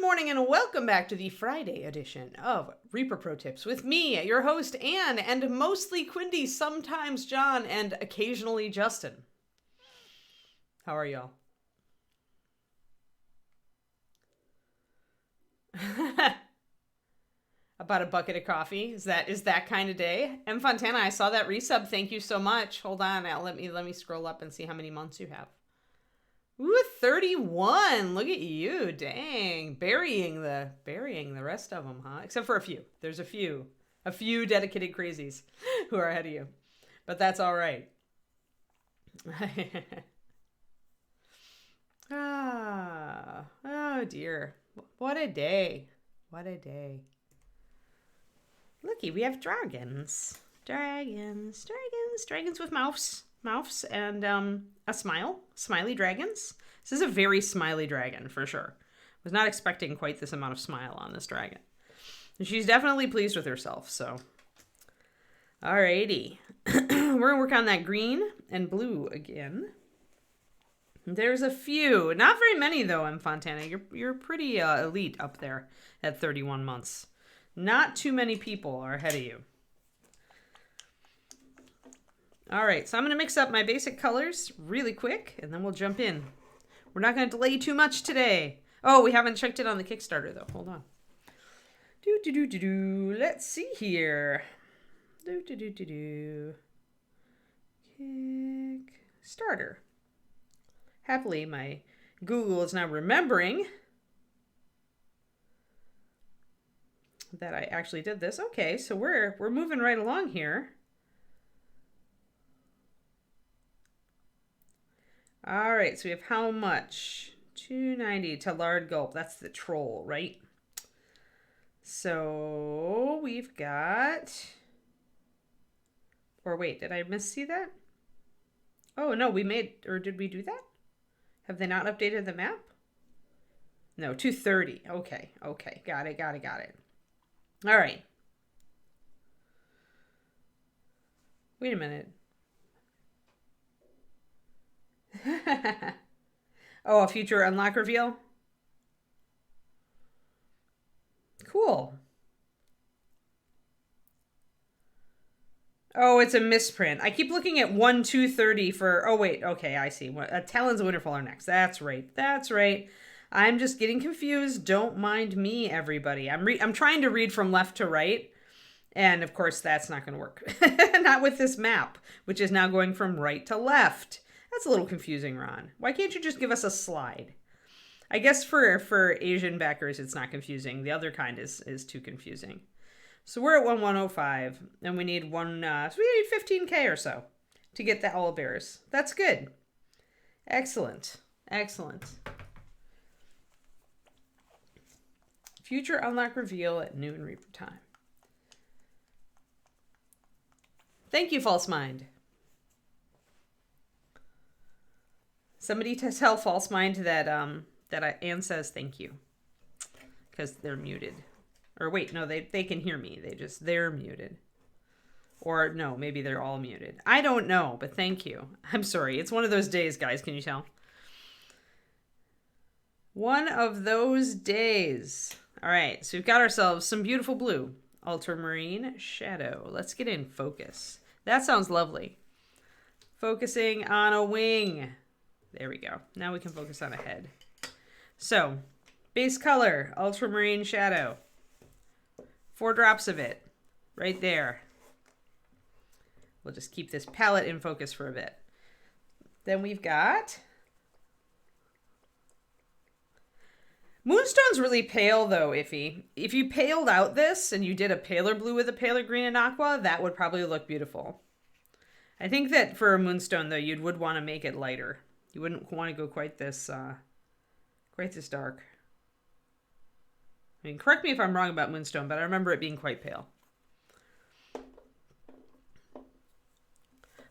morning and welcome back to the Friday edition of Reaper Pro Tips with me, your host Anne, and mostly Quindy, sometimes John, and occasionally Justin. How are y'all? About a bucket of coffee. Is that kind of day? M. Fontana, I saw that resub. Thank you so much. Hold on. Let me scroll up and see how many months you have. Ooh, 31. Look at you. Dang. Burying the rest of them, huh? Except for a few. There's a few dedicated crazies who are ahead of you. But that's all right. Oh dear. What a day. What a day. Looky, we have dragons. Dragons with mouths and a smile. Smiley dragons. This is a very smiley dragon for sure. Was not expecting quite this amount of smile on this dragon. And she's definitely pleased with herself, so. Alrighty. We're gonna work on that green and blue again. There's a few. Not very many though, M. Fontana. You're pretty elite up there at 31 months. Not too many people are ahead of you. All right, so I'm going to mix up my basic colors really quick, and then we'll jump in. We're not going to delay too much today. Oh, we haven't checked it on the Kickstarter, though. Hold on. Let's see here. Kickstarter. Happily, my Google is now remembering that I actually did this. Okay, so we're moving right along here. All right, so we have how much? 290 to Lard Gulp. That's the troll, right? So we've got, or wait, did I see that? Oh no, we made, or did we do that? Have they not updated the map? No, 230. Okay, got it. All right. Wait a minute. Oh, a future unlock reveal? Cool. Oh, it's a misprint. I keep looking at 1-230 for, oh wait, okay, I see. Talons of Winterfell are next. That's right. I'm just getting confused. Don't mind me, everybody. I'm trying to read from left to right. And of course, that's not going to work. Not with this map, which is now going from right to left. That's a little confusing, Ron. Why can't you just give us a slide? I guess for Asian backers, it's not confusing. The other kind is too confusing. So we're at 1105, and we need so we need 15K or so to get the owlbears. That's good. Excellent. Future unlock reveal at noon Reaper time. Thank you, False Mind. Somebody tell False Mind that Anne says thank you. Because they're muted. Or wait, no, they can hear me. They're muted. Or no, maybe they're all muted. I don't know, but thank you. I'm sorry. It's one of those days, guys. Can you tell? One of those days. All right, so we've got ourselves some beautiful blue. Ultramarine shadow. Let's get in focus. That sounds lovely. Focusing on a wing. There we go. Now we can focus on a head. So, base color, ultramarine shadow. 4 drops of it. Right there. We'll just keep this palette in focus for a bit. Then we've got Moonstone's really pale, though, Iffy. If you paled out this and you did a paler blue with a paler green and aqua, that would probably look beautiful. I think that for a Moonstone, though, you would want to make it lighter. You wouldn't want to go quite this dark. I mean, correct me if I'm wrong about Moonstone, but I remember it being quite pale.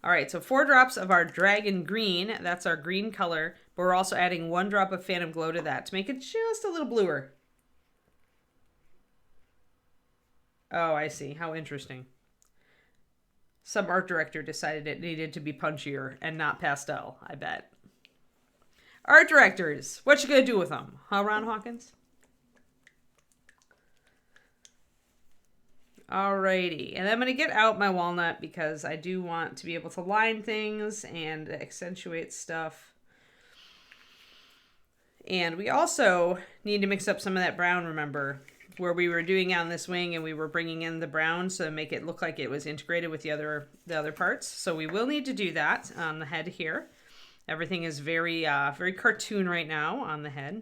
All right, so 4 drops of our dragon green. That's our green color. But we're also adding 1 drop of Phantom Glow to that to make it just a little bluer. Oh, I see. How interesting. Some art director decided it needed to be punchier and not pastel, I bet. Art directors, what you gonna do with them? Huh, Ron Hawkins? Alrighty, and I'm going to get out my walnut because I do want to be able to line things and accentuate stuff. And we also need to mix up some of that brown, remember, where we were doing on this wing and we were bringing in the brown so to make it look like it was integrated with the other parts. So we will need to do that on the head here. Everything is very cartoon right now on the head.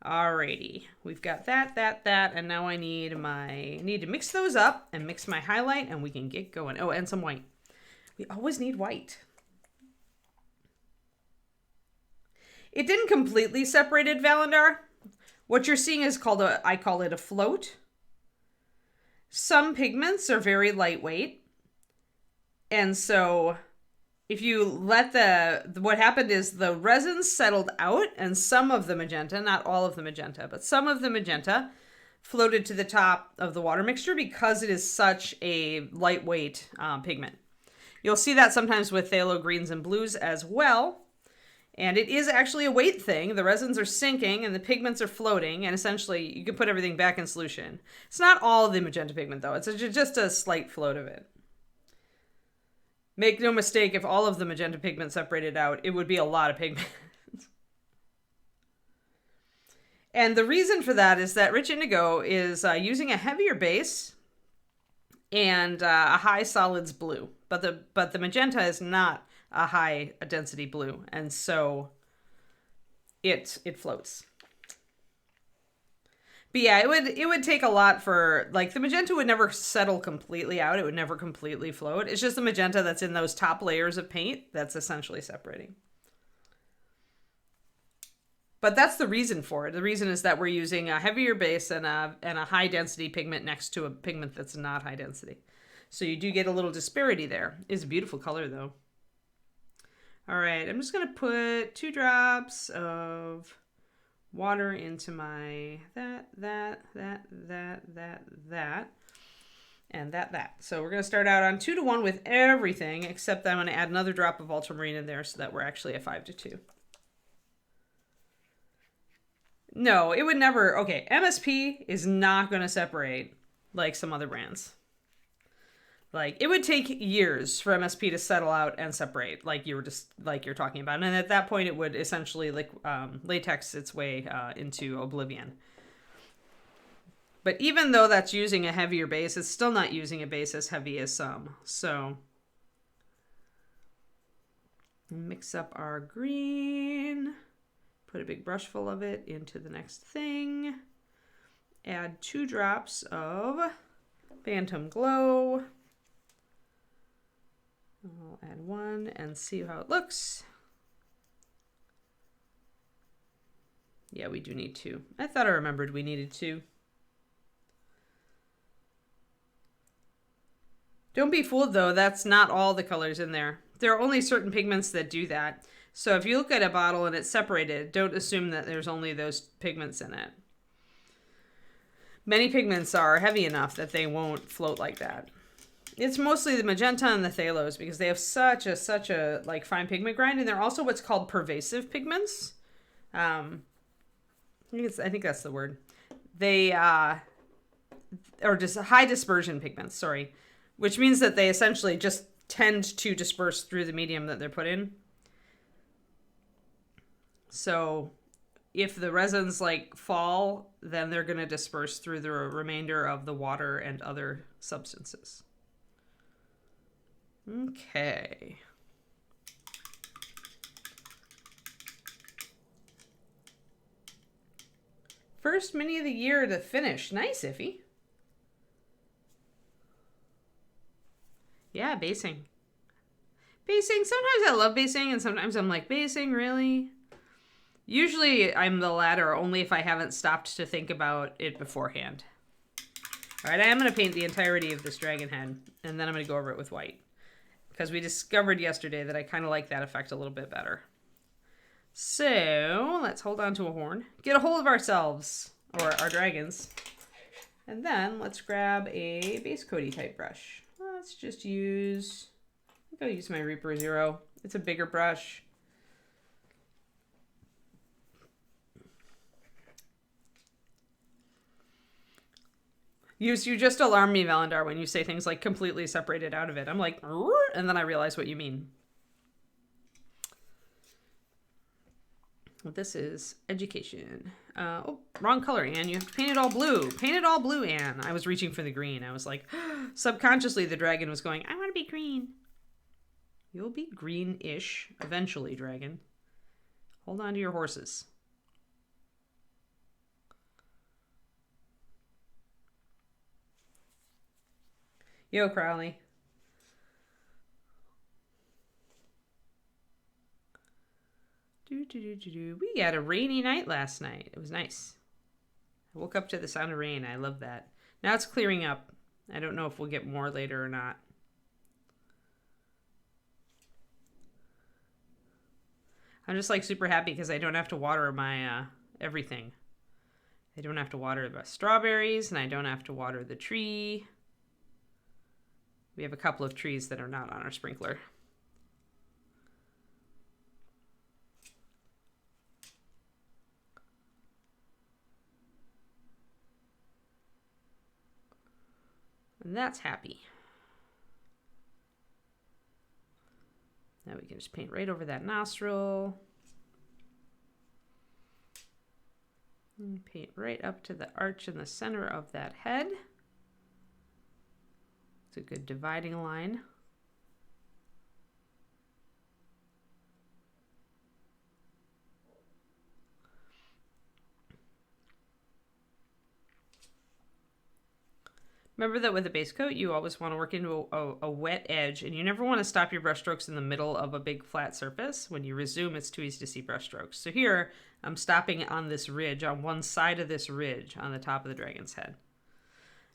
Alrighty, we've got that, and now I need to mix those up and mix my highlight and we can get going. Oh, and some white. We always need white. It didn't completely separated Valendar. What you're seeing is I call it a float. Some pigments are very lightweight. And so if you let what happened is the resins settled out and some of the magenta, not all of the magenta, but some of the magenta floated to the top of the water mixture because it is such a lightweight pigment. You'll see that sometimes with phthalo greens and blues as well. And it is actually a weight thing. The resins are sinking and the pigments are floating, and essentially you can put everything back in solution. It's not all the magenta pigment though. It's just a slight float of it. Make no mistake, if all of the magenta pigment separated out, it would be a lot of pigment. And the reason for that is that Rich Indigo is using a heavier base and a high solids blue. But the magenta is not a high density blue, and so it floats. But yeah, it would take a lot for, like, the magenta would never settle completely out. It would never completely float. It's just the magenta that's in those top layers of paint that's essentially separating. But that's the reason for it. The reason is that we're using a heavier base and a high density pigment next to a pigment that's not high density. So you do get a little disparity there. It's a beautiful color though. All right, I'm just gonna put 2 drops of water into my that, and that. So we're gonna start out on 2-to-1 with everything, except I'm gonna add another drop of ultramarine in there so that we're actually at 5-to-2. No, it would never. Okay, MSP is not gonna separate like some other brands. Like, it would take years for MSP to settle out and separate, like you're talking about. And at that point, it would essentially latex its way into oblivion. But even though that's using a heavier base, it's still not using a base as heavy as some. So mix up our green. Put a big brush full of it into the next thing. Add 2 drops of Phantom Glow. I'll add 1 and see how it looks. Yeah, we do need 2. I thought I remembered we needed 2. Don't be fooled though, that's not all the colors in there. There are only certain pigments that do that. So if you look at a bottle and it's separated, don't assume that there's only those pigments in it. Many pigments are heavy enough that they won't float like that. It's mostly the magenta and the phthalos because they have such a like fine pigment grind, and they're also what's called pervasive pigments. I think that's the word. They or just high dispersion pigments, sorry, which means that they essentially just tend to disperse through the medium that they're put in. So if the resins like fall, then they're going to disperse through the remainder of the water and other substances. Okay. First mini of the year to finish. Nice, Iffy. Yeah, basing. Basing. Sometimes I love basing, and sometimes I'm like, basing, really? Usually I'm the latter, only if I haven't stopped to think about it beforehand. All right, I am going to paint the entirety of this dragon head, and then I'm going to go over it with white. Because we discovered yesterday that I kind of like that effect a little bit better. So let's hold on to a horn. Get a hold of ourselves, or our dragons. And then let's grab a base coaty type brush. Let's just use, I think I'll use my Reaper Zero. It's a bigger brush. You just alarm me, Valendar, when you say things like completely separated out of it. I'm like, and then I realize what you mean. This is education. Oh, wrong color, Anne. You have to paint it all blue. Paint it all blue, Anne. I was reaching for the green. I was like, subconsciously the dragon was going, I want to be green. You'll be green-ish eventually, dragon. Hold on to your horses. Yo, Crowley. We had a rainy night last night. It was nice. I woke up to the sound of rain. I love that. Now it's clearing up. I don't know if we'll get more later or not. I'm just like super happy because I don't have to water my everything. I don't have to water the strawberries and I don't have to water the tree. We have a couple of trees that are not on our sprinkler. And that's happy. Now we can just paint right over that nostril. And paint right up to the arch in the center of that head. It's a good dividing line. Remember that with a base coat, you always want to work into a wet edge, and you never want to stop your brush strokes in the middle of a big flat surface. When you resume, it's too easy to see brush strokes. So here, I'm stopping on this ridge, on one side of this ridge on the top of the dragon's head.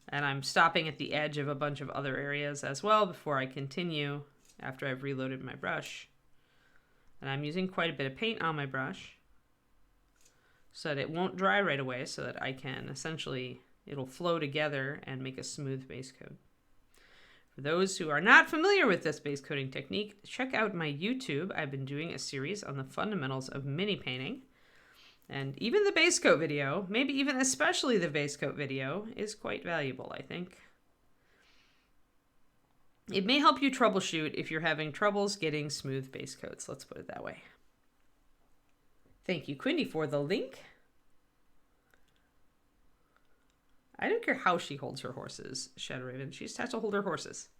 And I'm stopping at the edge of a bunch of other areas as well before I continue after I've reloaded my brush. And I'm using quite a bit of paint on my brush so that it won't dry right away, so that I can essentially... it'll flow together and make a smooth base coat. For those who are not familiar with this base coating technique, check out my YouTube. I've been doing a series on the fundamentals of mini painting. And even the base coat video, maybe even especially the base coat video, is quite valuable, I think. It may help you troubleshoot if you're having troubles getting smooth base coats. Let's put it that way. Thank you, Quindy, for the link. I don't care how she holds her horses, Shadow Raven. She just has to hold her horses.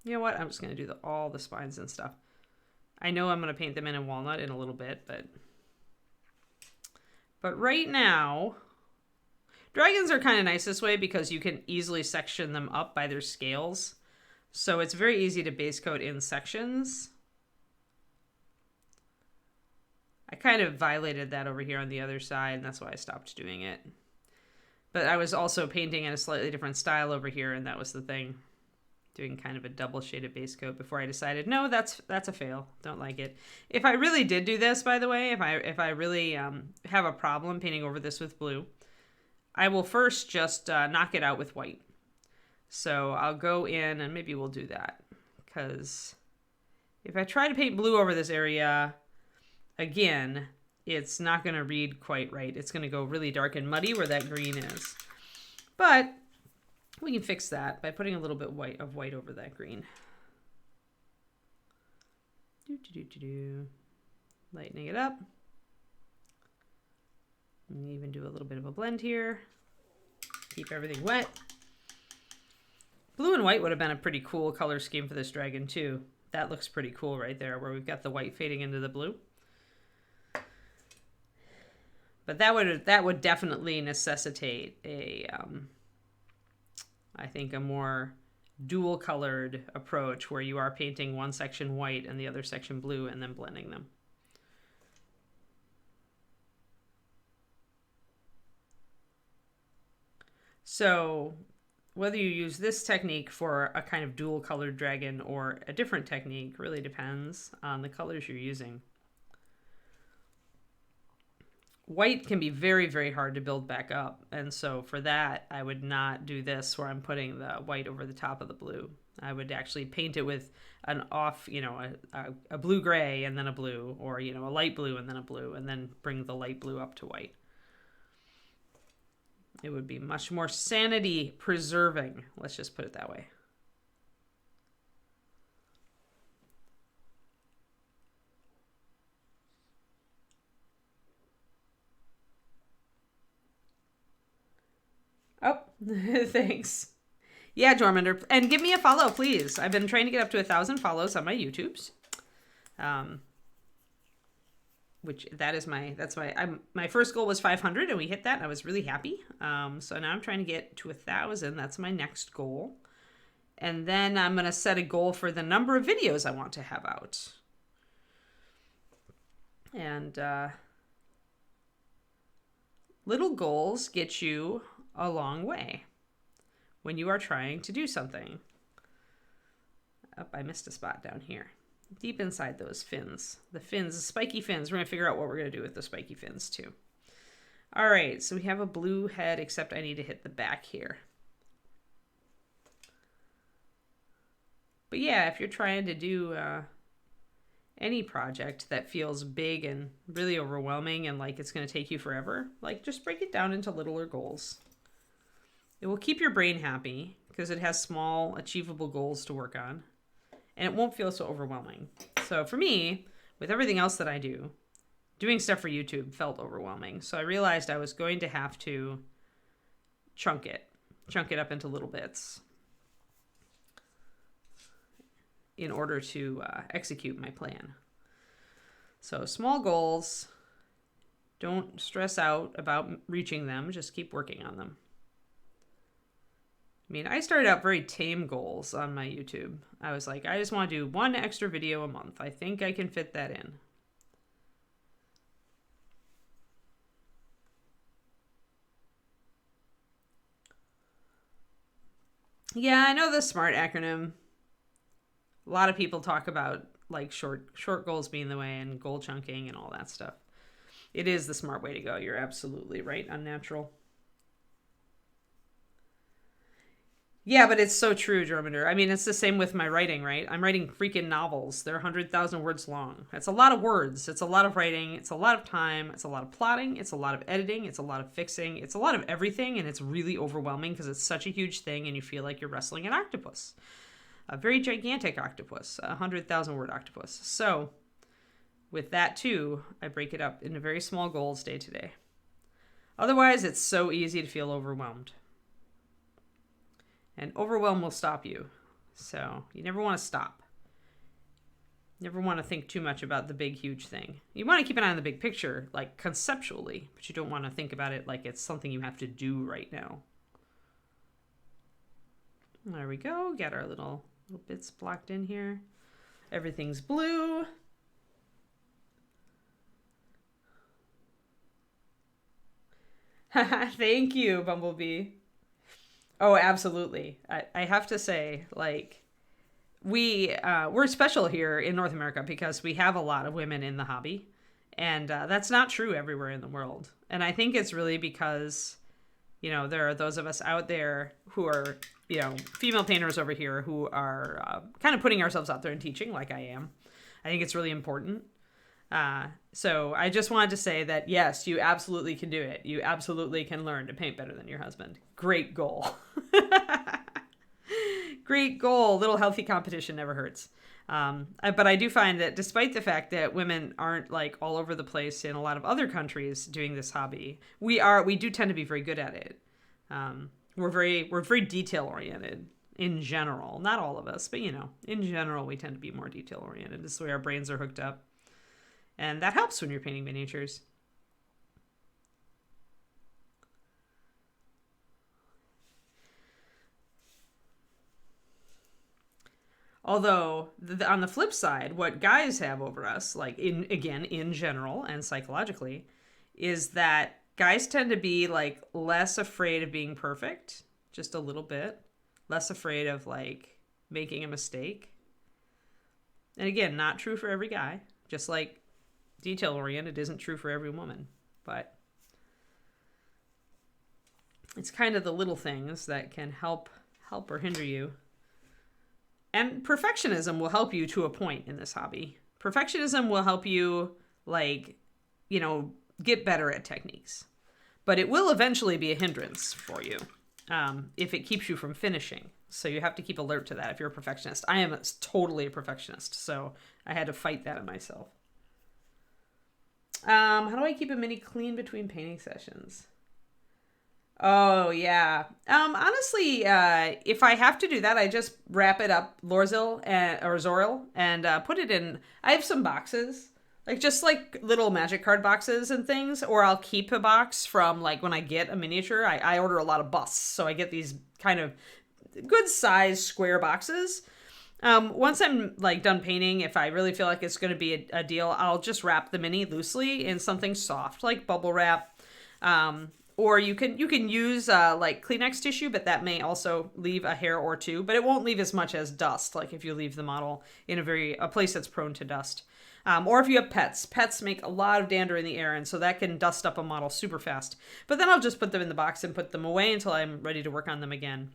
You know what? I'm just going to do all the spines and stuff. I know I'm going to paint them in walnut in a little bit, but right now, dragons are kind of nice this way because you can easily section them up by their scales. So it's very easy to base coat in sections. I kind of violated that over here on the other side, and that's why I stopped doing it. But I was also painting in a slightly different style over here, and that was the thing. Doing kind of a double shaded base coat before I decided, no, that's a fail. Don't like it. If I really did do this, by the way, if I really have a problem painting over this with blue, I will first just knock it out with white. So I'll go in, and maybe we'll do that. Because if I try to paint blue over this area... again, it's not going to read quite right. It's going to go really dark and muddy where that green is. But we can fix that by putting a little bit of white over that green. Lightening it up. And even do a little bit of a blend here. Keep everything wet. Blue and white would have been a pretty cool color scheme for this dragon too. That looks pretty cool right there, where we've got the white fading into the blue. But that would definitely necessitate I think a more dual colored approach where you are painting one section white and the other section blue and then blending them. So whether you use this technique for a kind of dual colored dragon or a different technique really depends on the colors you're using. White can be very, very hard to build back up. And so for that, I would not do this where I'm putting the white over the top of the blue. I would actually paint it with an off, a blue-gray and then a blue, or, a light blue and then a blue, and then bring the light blue up to white. It would be much more sanity preserving. Let's just put it that way. Oh, thanks. Yeah, Jormander. And give me a follow, please. I've been trying to get up to 1,000 follows on my YouTubes. My first goal was 500 and we hit that and I was really happy. So now I'm trying to get to 1,000. That's my next goal. And then I'm going to set a goal for the number of videos I want to have out. And little goals get you a long way when you are trying to do something. Oh, I missed a spot down here. Deep inside those fins. The fins, the spiky fins. We're going to figure out what we're going to do with the spiky fins too. All right, so we have a blue head, except I need to hit the back here. But yeah, if you're trying to do any project that feels big and really overwhelming and like it's going to take you forever, like just break it down into littler goals. It will keep your brain happy because it has small, achievable goals to work on. And it won't feel so overwhelming. So for me, with everything else that I do, doing stuff for YouTube felt overwhelming. So I realized I was going to have to chunk it up into little bits in order to execute my plan. So small goals, don't stress out about reaching them, just keep working on them. I mean, I started out very tame goals on my YouTube. I was like, I just want to do one extra video a month. I think I can fit that in. Yeah, I know the SMART acronym. A lot of people talk about like short goals being the way and goal chunking and all that stuff. It is the smart way to go. You're absolutely right. Unnatural. Yeah, but it's so true, Jormander. I mean, it's the same with my writing, right? I'm writing freaking novels. They're 100,000 words long. It's a lot of words. It's a lot of writing. It's a lot of time. It's a lot of plotting. It's a lot of editing. It's a lot of fixing. It's a lot of everything, and it's really overwhelming because it's such a huge thing, and you feel like you're wrestling an octopus. A very gigantic octopus, a 100,000 word octopus. So with that too, I break it up into very small goals day to day. Otherwise, it's so easy to feel overwhelmed. And overwhelm will stop you. So you never want to stop. Never want to think too much about the big, huge thing. You want to keep an eye on the big picture, like conceptually, but you don't want to think about it like it's something you have to do right now. There we go. Got our little bits blocked in here. Everything's blue. Thank you, Bumblebee. Oh, absolutely. I have to say, like, we're special here in North America because we have a lot of women in the hobby. And that's not true everywhere in the world. And I think it's really because, you know, there are those of us out there who are, you know, female painters over here who are kind of putting ourselves out there and teaching like I am. I think it's really important. So I just wanted to say that, yes, you absolutely can do it. You absolutely can learn to paint better than your husband. Great goal. Great goal. Little healthy competition never hurts. But I do find that despite the fact that women aren't like all over the place in a lot of other countries doing this hobby, we do tend to be very good at it. We're very detail oriented in general. Not all of us, but you know, in general, we tend to be more detail oriented. This is the way our brains are hooked up. And that helps when you're painting miniatures. Although, on the flip side, what guys have over us, like in general and psychologically, is that guys tend to be like less afraid of being perfect, just a little bit. Less afraid of like making a mistake. And again, not true for every guy. Just like detail-oriented isn't true for every woman, but it's kind of the little things that can help or hinder you. And perfectionism will help you to a point in this hobby. Perfectionism will help you, like, you know, get better at techniques. but it will eventually be a hindrance for you if it keeps you from finishing. So you have to keep alert to that if you're a perfectionist. I am totally a perfectionist, so I had to fight that in myself. How do I keep a mini clean between painting sessions? Oh, yeah. Honestly, if I have to do that, I just wrap it up Lorzil or Zoril and put it in. I have some boxes, like just like little magic card boxes and things, or I'll keep a box from like when I get a miniature. I order a lot of busts, so I get these kind of good size square boxes. Once I'm like done painting, if I really feel like it's going to be a deal, I'll just wrap the mini loosely in something soft like bubble wrap. Or you can use like Kleenex tissue, but that may also leave a hair or two, but it won't leave as much as dust, like if you leave the model in a place that's prone to dust. Or if you have pets. Pets make a lot of dander in the air, and so that can dust up a model super fast. But then I'll just put them in the box and put them away until I'm ready to work on them again.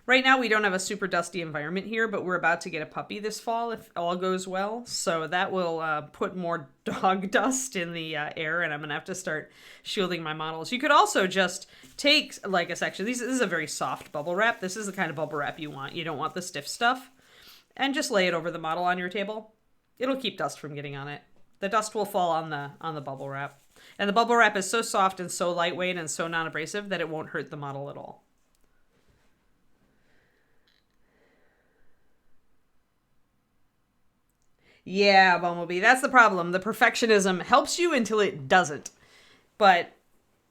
Right now, we don't have a super dusty environment here, but we're about to get a puppy this fall if all goes well. So that will put more dog dust in the air, and I'm going to have to start shielding my models. You could also just take like a section. This is a very soft bubble wrap. This is the kind of bubble wrap you want. You don't want the stiff stuff. And just lay it over the model on your table. It'll keep dust from getting on it. The dust will fall on the bubble wrap. And the bubble wrap is so soft and so lightweight and so non-abrasive that it won't hurt the model at all. Yeah, Bumblebee, that's the problem. The perfectionism helps you until it doesn't. But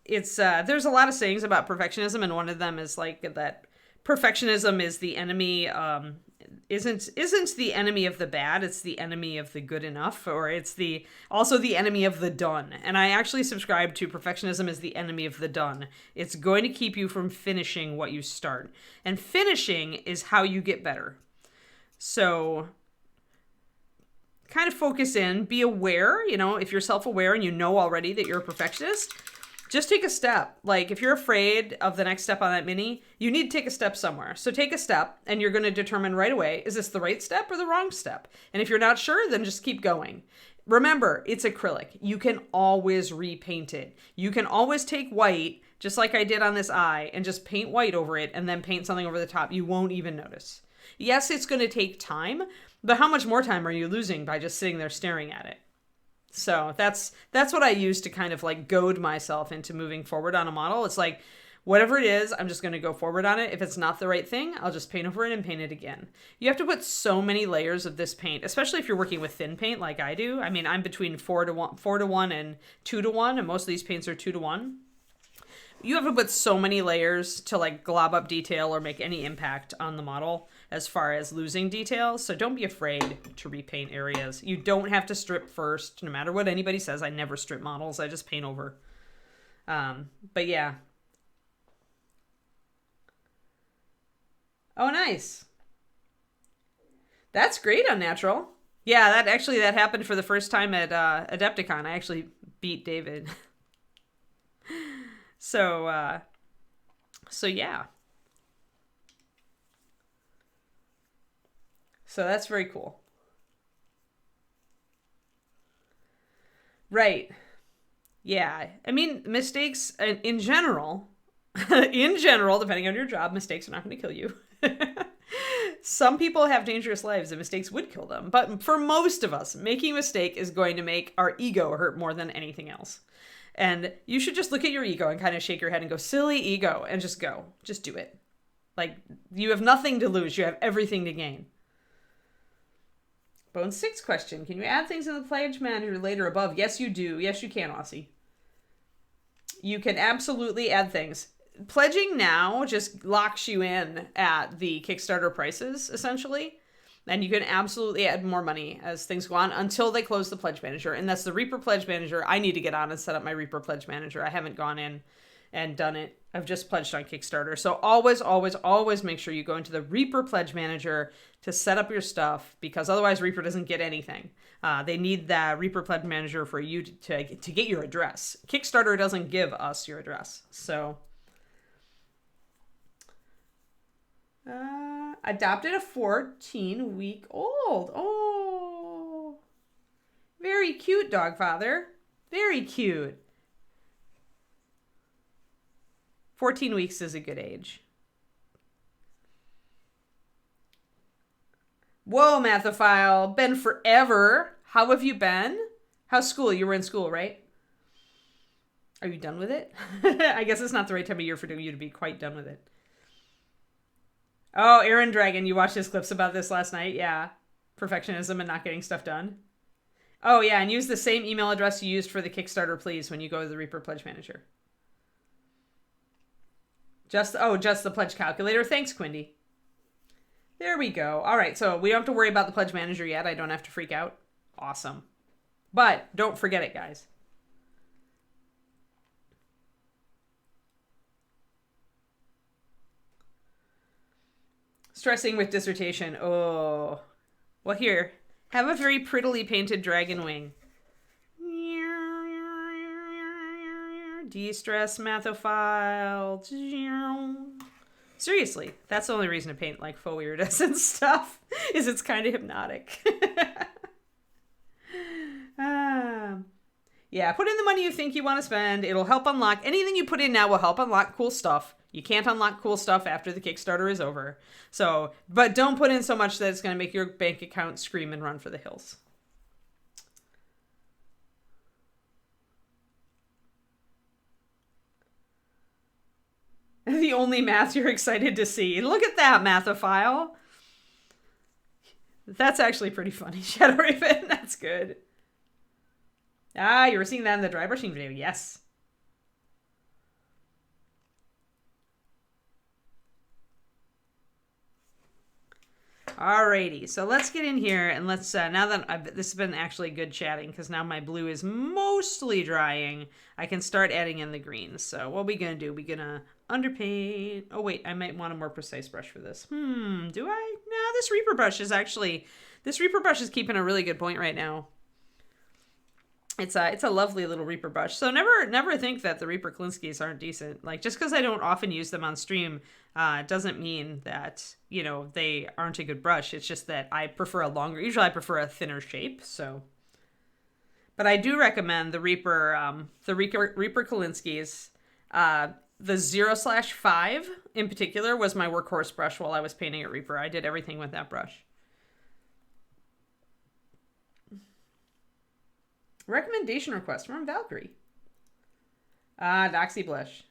it's there's a lot of sayings about perfectionism, and one of them is like that perfectionism is the enemy isn't the enemy of the bad, it's the enemy of the good enough, or it's also the enemy of the done. And I actually subscribe to perfectionism as the enemy of the done. It's going to keep you from finishing what you start. And finishing is how you get better. So kind of focus in, be aware, if you're self-aware and you know already that you're a perfectionist, just take a step. Like if you're afraid of the next step on that mini, you need to take a step somewhere. So take a step and you're going to determine right away, is this the right step or the wrong step? And if you're not sure, then just keep going. Remember, it's acrylic. You can always repaint it. You can always take white, just like I did on this eye, and just paint white over it and then paint something over the top. You won't even notice. Yes, it's going to take time, but how much more time are you losing by just sitting there staring at it? So that's what I use to kind of like goad myself into moving forward on a model. It's like, whatever it is, I'm just going to go forward on it. If it's not the right thing, I'll just paint over it and paint it again. You have to put so many layers of this paint, especially if you're working with thin paint like I do. I mean, I'm between 4:1 and 2:1, and most of these paints are 2:1. You have to put so many layers to like glob up detail or make any impact on the model as far as losing details. So don't be afraid to repaint areas. You don't have to strip first, no matter what anybody says. I never strip models. I just paint over. But yeah. Oh, nice. That's great, Unnatural. Yeah, that happened for the first time at Adepticon. I actually beat David. So yeah. So that's very cool. Right. Yeah. I mean, mistakes in general, depending on your job, mistakes are not going to kill you. Some people have dangerous lives and mistakes would kill them. But for most of us, making a mistake is going to make our ego hurt more than anything else. And you should just look at your ego and kind of shake your head and go, silly ego, and just go. Just do it. Like, you have nothing to lose. You have everything to gain. Bone 6 question. Can you add things in the pledge manager later above? Yes, you do. Yes, you can, Aussie. You can absolutely add things. Pledging now just locks you in at the Kickstarter prices, essentially. And you can absolutely add more money as things go on until they close the Pledge Manager. And that's the Reaper Pledge Manager. I need to get on and set up my Reaper Pledge Manager. I haven't gone in and done it. I've just pledged on Kickstarter. So always, always, always make sure you go into the Reaper Pledge Manager to set up your stuff, because otherwise Reaper doesn't get anything. They need that Reaper Pledge Manager for you to get your address. Kickstarter doesn't give us your address. So adopted a 14-week-old. Oh, very cute, dog father. Very cute. 14 weeks is a good age. Whoa, Mathophile. Been forever. How have you been? How's school? You were in school, right? Are you done with it? I guess it's not the right time of year for you to be quite done with it. Oh, Aaron Dragon, you watched his clips about this last night? Yeah. Perfectionism and not getting stuff done. Oh, yeah, and use the same email address you used for the Kickstarter, please, when you go to the Reaper Pledge Manager. Just the pledge calculator. Thanks, Quindy. There we go. All right, so we don't have to worry about the Pledge Manager yet. I don't have to freak out. Awesome. But don't forget it, guys. Stressing with dissertation. Oh. Well, here. Have a very prettily painted dragon wing. De-stress, Mathophile. Seriously, that's the only reason to paint like faux iridescent stuff, is it's kind of hypnotic. Yeah, put in the money you think you want to spend. It'll help unlock. Anything you put in now will help unlock cool stuff. You can't unlock cool stuff after the Kickstarter is over. So, but don't put in so much that it's going to make your bank account scream and run for the hills. The only math you're excited to see. Look at that, Mathophile. That's actually pretty funny, Shadow Raven. That's good. Ah, you were seeing that in the dry brushing video. Yes. Alrighty, so let's get in here and let's, now that this has been actually good chatting, because now my blue is mostly drying, I can start adding in the greens. So what are we going to do? We're going to underpaint. Oh wait, I might want a more precise brush for this. Do I? No, this Reaper brush is keeping a really good point right now. It's a lovely little Reaper brush. So never think that the Reaper Klinskis aren't decent. Like, just because I don't often use them on stream doesn't mean that, you know, they aren't a good brush. It's just that I prefer usually I prefer a thinner shape. So, but I do recommend the Reaper Klinskis. The 0/5 in particular was my workhorse brush while I was painting at Reaper. I did everything with that brush. Recommendation request from Valkyrie. Doxy Blush.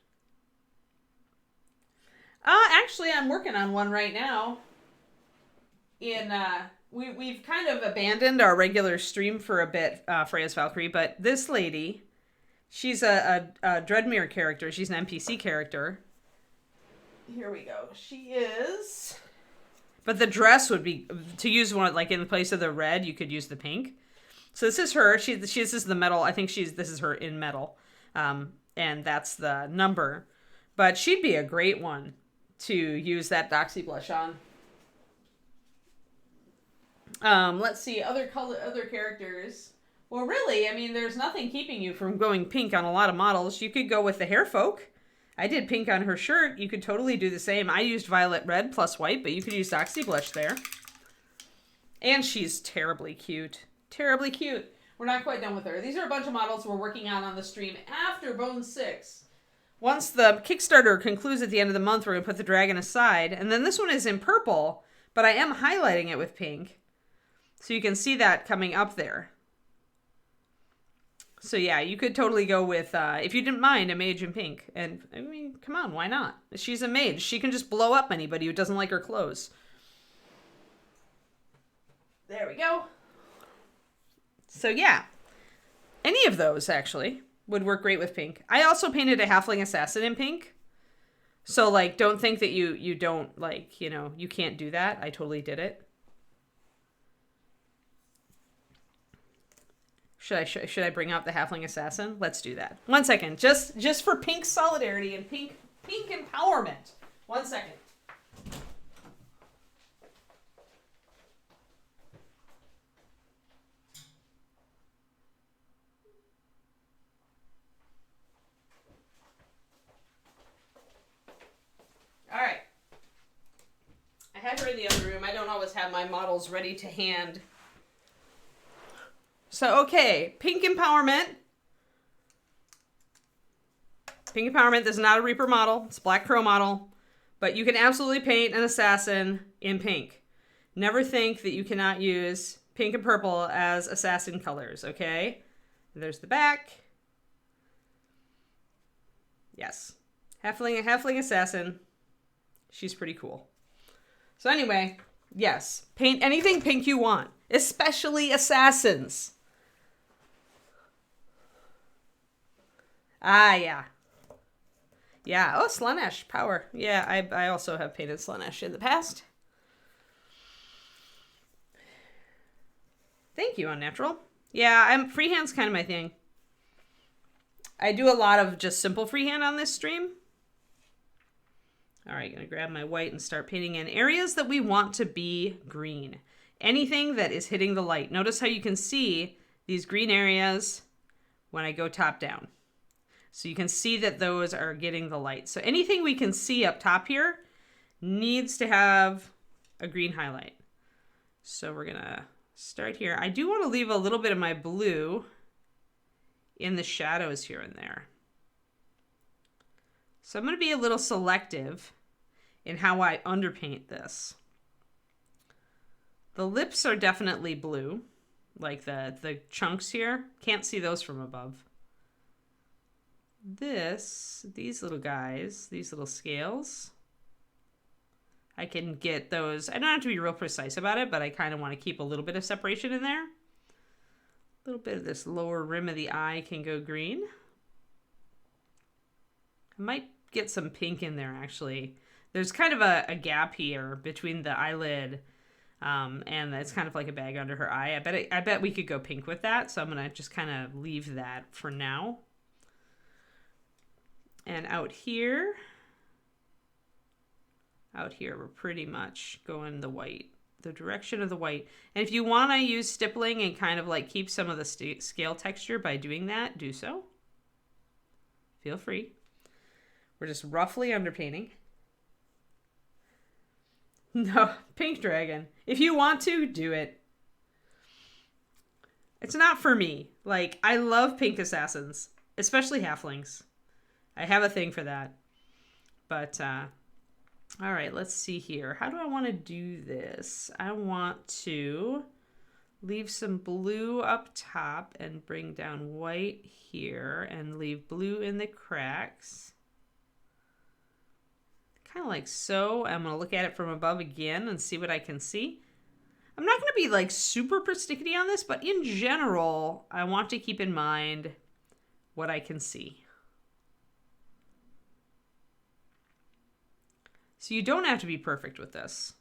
Actually, I'm working on one right now. We've kind of abandoned our regular stream for a bit, Freya's Valkyrie, but this lady, she's a Dreadmere character. She's an NPC character. Here we go. She is... But the dress would be... To use one, like in place of the red, you could use the pink. So this is her. This is the metal. I think this is her in metal. And that's the number. But she'd be a great one to use that Doxy Blush on. Let's see. Other characters. Well, really, I mean, there's nothing keeping you from going pink on a lot of models. You could go with the Hair Folk. I did pink on her shirt. You could totally do the same. I used violet red plus white, but you could use Doxy Blush there. And she's terribly cute. Terribly cute. We're not quite done with her. These are a bunch of models we're working on the stream after Bone 6. Once the Kickstarter concludes at the end of the month, we're going to put the dragon aside. And then this one is in purple, but I am highlighting it with pink. So you can see that coming up there. So yeah, you could totally go with, if you didn't mind, a mage in pink. And, I mean, come on, why not? She's a mage. She can just blow up anybody who doesn't like her clothes. There we go. So yeah, any of those actually would work great with pink. I also painted a Halfling Assassin in pink. So like, don't think that you don't, like, you know, you can't do that. I totally did it. Should I bring out the Halfling Assassin? Let's do that. 1 second, just for pink solidarity and pink empowerment. 1 second. All right. I had her in the other room. I don't always have my models ready to hand. So, okay. Pink empowerment. Pink Empowerment, this is not a Reaper model. It's a Black Crow model. But you can absolutely paint an assassin in pink. Never think that you cannot use pink and purple as assassin colors, okay? There's the back. Yes. Halfling Assassin. She's pretty cool. So anyway, yes. Paint anything pink you want. Especially assassins. Ah, yeah. Yeah. Oh, Slaanesh. Power. Yeah, I also have painted Slaanesh in the past. Thank you, Unnatural. Yeah, freehand's kind of my thing. I do a lot of just simple freehand on this stream. All right, gonna grab my white and start painting in areas that we want to be green. Anything that is hitting the light. Notice how you can see these green areas when I go top down. So you can see that those are getting the light. So anything we can see up top here needs to have a green highlight. So we're gonna start here. I do want to leave a little bit of my blue in the shadows here and there. So I'm going to be a little selective in how I underpaint this. The lips are definitely blue, like the chunks here. Can't see those from above. These little guys, these little scales, I can get those. I don't have to be real precise about it, but I kind of want to keep a little bit of separation in there. A little bit of this lower rim of the eye can go green. I might get some pink in there, actually. There's kind of a gap here between the eyelid and it's kind of like a bag under her eye. I bet we could go pink with that, so I'm going to just kind of leave that for now. And out here, we're pretty much going the white, the direction of the white. And if you want to use stippling and kind of like keep some of the scale texture by doing that, do so. Feel free. We're just roughly underpainting. No, pink dragon. If you want to, do it. It's not for me. Like, I love pink assassins, especially halflings. I have a thing for that. But, all right, let's see here. How do I want to do this? I want to leave some blue up top and bring down white here and leave blue in the cracks. Kind of like so. I'm going to look at it from above again and see what I can see. I'm not going to be like super persnickety on this, but in general, I want to keep in mind what I can see. So you don't have to be perfect with this.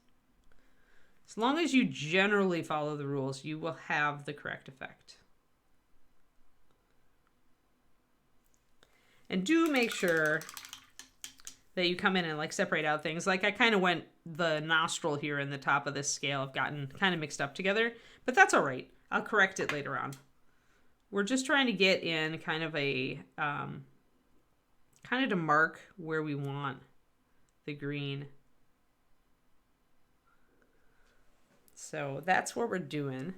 As long as you generally follow the rules, you will have the correct effect. And do make sure that you come in and like separate out things. Like I kind of went the nostril here in the top of this scale. I've gotten kind of mixed up together, but that's all right. I'll correct it later on. We're just trying to get in kind of a, kind of to mark where we want the green. So that's what we're doing.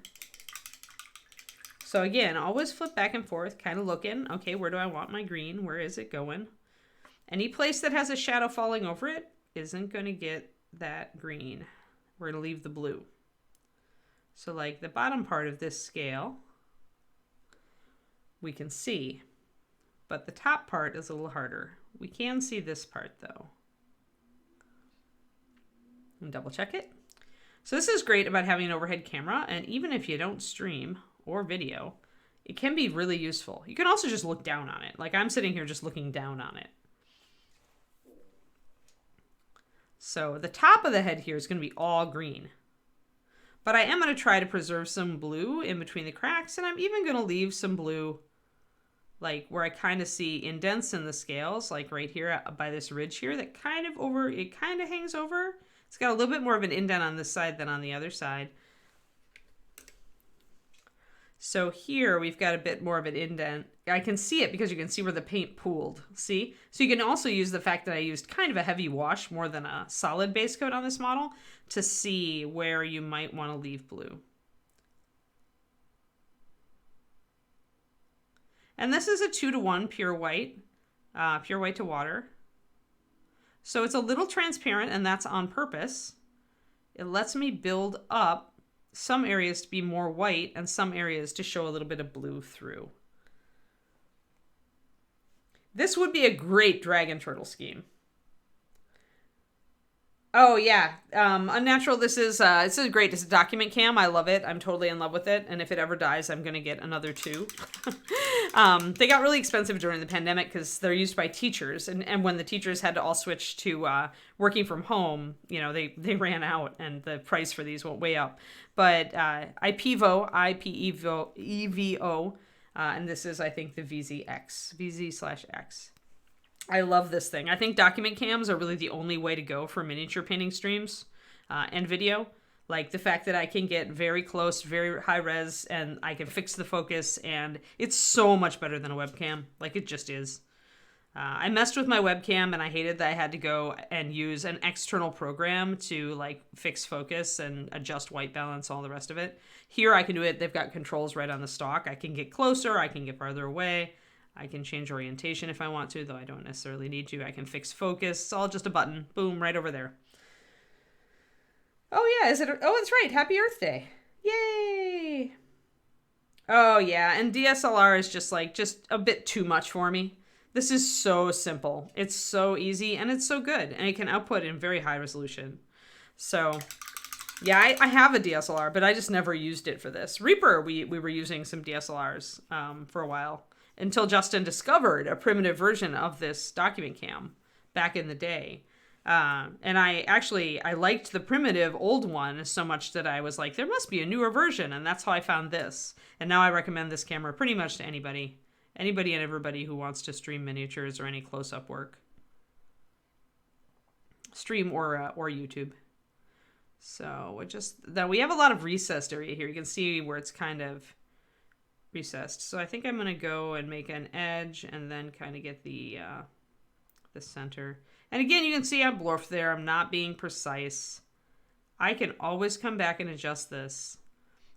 So again, always flip back and forth, kind of looking, okay, where do I want my green? Where is it going? Any place that has a shadow falling over it isn't going to get that green. We're going to leave the blue. So like the bottom part of this scale, we can see, but the top part is a little harder. We can see this part though. And double check it. So this is great about having an overhead camera, and even if you don't stream or video, it can be really useful. You can also just look down on it. Like I'm sitting here just looking down on it. So the top of the head here is going to be all green. But I am going to try to preserve some blue in between the cracks, and I'm even going to leave some blue like where I kind of see indents in the scales, like right here by this ridge here that kind of hangs over. It's got a little bit more of an indent on this side than on the other side. So here we've got a bit more of an indent. I can see it because you can see where the paint pooled. See? So you can also use the fact that I used kind of a heavy wash more than a solid base coat on this model to see where you might want to leave blue. And this is a 2-to-1 pure white. pure white to water. So it's a little transparent, and that's on purpose. It lets me build up some areas to be more white and some areas to show a little bit of blue through. This would be a great dragon turtle scheme. Oh yeah, Unnatural. This is great. It's a document cam. I love it. I'm totally in love with it. And if it ever dies, I'm gonna get another 2. They got really expensive during the pandemic because they're used by teachers, and when the teachers had to all switch to working from home, you know, they ran out, and the price for these went way up. But IPEVO, IPEVO, and this is, I think, the VZ/X. I love this thing. I think document cams are really the only way to go for miniature painting streams and video. Like the fact that I can get very close, very high res, and I can fix the focus, and it's so much better than a webcam. Like, it just is. I messed with my webcam, and I hated that I had to go and use an external program to like fix focus and adjust white balance, all the rest of it. Here I can do it. They've got controls right on the stock. I can get closer. I can get farther away. I can change orientation if I want to, though I don't necessarily need to. I can fix focus. It's all just a button. Boom, right over there. Oh, yeah. Oh, it's right. Happy Earth Day. Yay. Oh, yeah. And DSLR is just a bit too much for me. This is so simple. It's so easy, and it's so good. And it can output in very high resolution. So, yeah, I have a DSLR, but I just never used it for this. Reaper, we were using some DSLRs for a while, until Justin discovered a primitive version of this document cam back in the day. And I liked the primitive old one so much that I was like, there must be a newer version. And that's how I found this. And now I recommend this camera pretty much to anybody and everybody who wants to stream miniatures or any close-up work. Stream or YouTube. So then we have a lot of recessed area here. You can see where it's kind of recessed. So I think I'm going to go and make an edge and then kind of get the center. And again, you can see I'm dwarfed there. I'm not being precise. I can always come back and adjust this.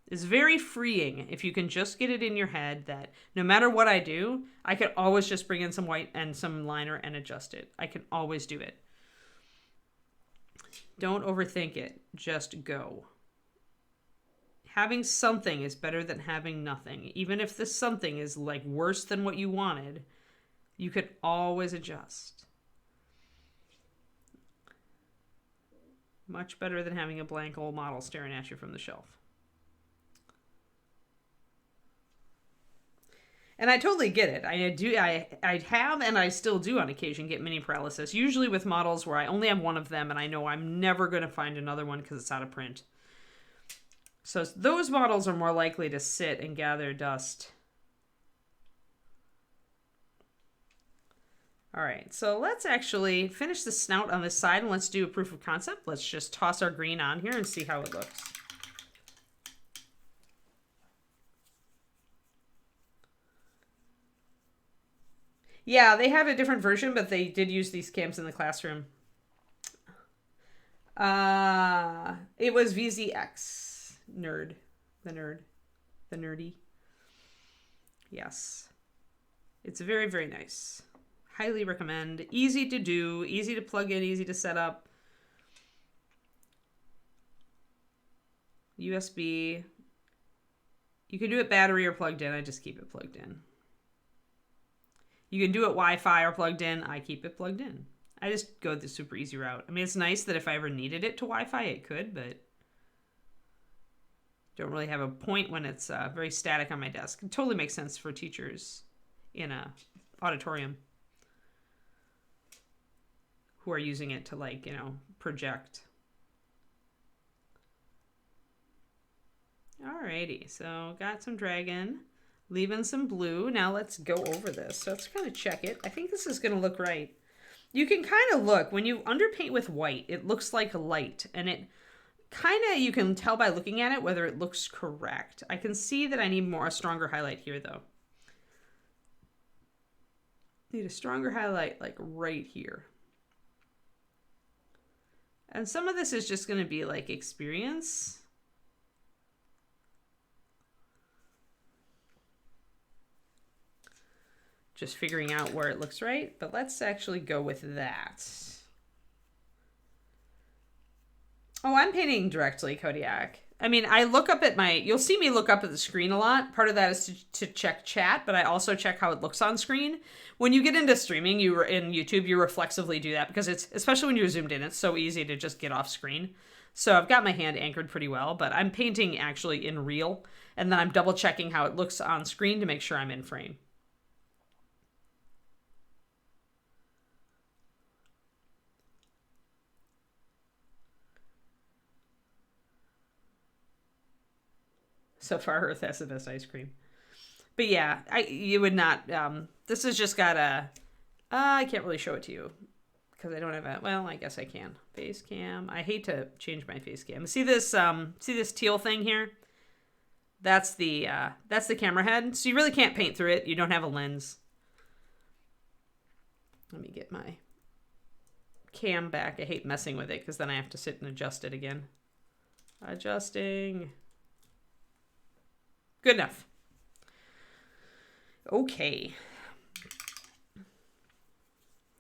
It's very freeing if you can just get it in your head that no matter what I do, I can always just bring in some white and some liner and adjust it. I can always do it. Don't overthink it. Just go. Having something is better than having nothing. Even if the something is like worse than what you wanted, you could always adjust. Much better than having a blank old model staring at you from the shelf. And I totally get it. I have, and I still do on occasion, get mini paralysis. Usually with models where I only have one of them and I know I'm never going to find another one because it's out of print. So those models are more likely to sit and gather dust. All right, so let's actually finish the snout on this side and let's do a proof of concept. Let's just toss our green on here and see how it looks. Yeah, they had a different version, but they did use these cams in the classroom. It was VZX. The nerdy. Yes. It's very, very nice. Highly recommend. Easy to do, easy to plug in, easy to set up. USB. You can do it battery or plugged in. I just keep it plugged in. You can do it Wi-Fi or plugged in. I keep it plugged in. I just go the super easy route. I mean, it's nice that if I ever needed it to Wi-Fi, it could, but don't really have a point when it's very static on my desk. It totally makes sense for teachers in a auditorium who are using it to, like, project. Alrighty, so got some dragon. Leaving some blue. Now let's go over this. So let's kind of check it. I think this is going to look right. You can kind of look, when you underpaint with white, it looks like light. And it kind of, you can tell by looking at it whether it looks correct. I can see that I need a stronger highlight here, though. Need a stronger highlight, like right here. And some of this is just going to be like experience. just figuring out where it looks right. But let's actually go with that. Oh, I'm painting directly, Kodiak. I mean, I look up at you'll see me look up at the screen a lot. Part of that is to check chat, but I also check how it looks on screen. When you get into streaming, in YouTube, you reflexively do that because it's, especially when you're zoomed in, it's so easy to just get off screen. So I've got my hand anchored pretty well, but I'm painting actually in real, and then I'm double checking how it looks on screen to make sure I'm in frame. So far, Earth has the best ice cream. But yeah, you would not, this has just got I can't really show it to you because I don't have a, well, I guess I can. Face cam. I hate to change my face cam. See this teal thing here? That's the camera head. So you really can't paint through it. You don't have a lens. Let me get my cam back. I hate messing with it because then I have to sit and adjust it again. Adjusting. Good enough. Okay.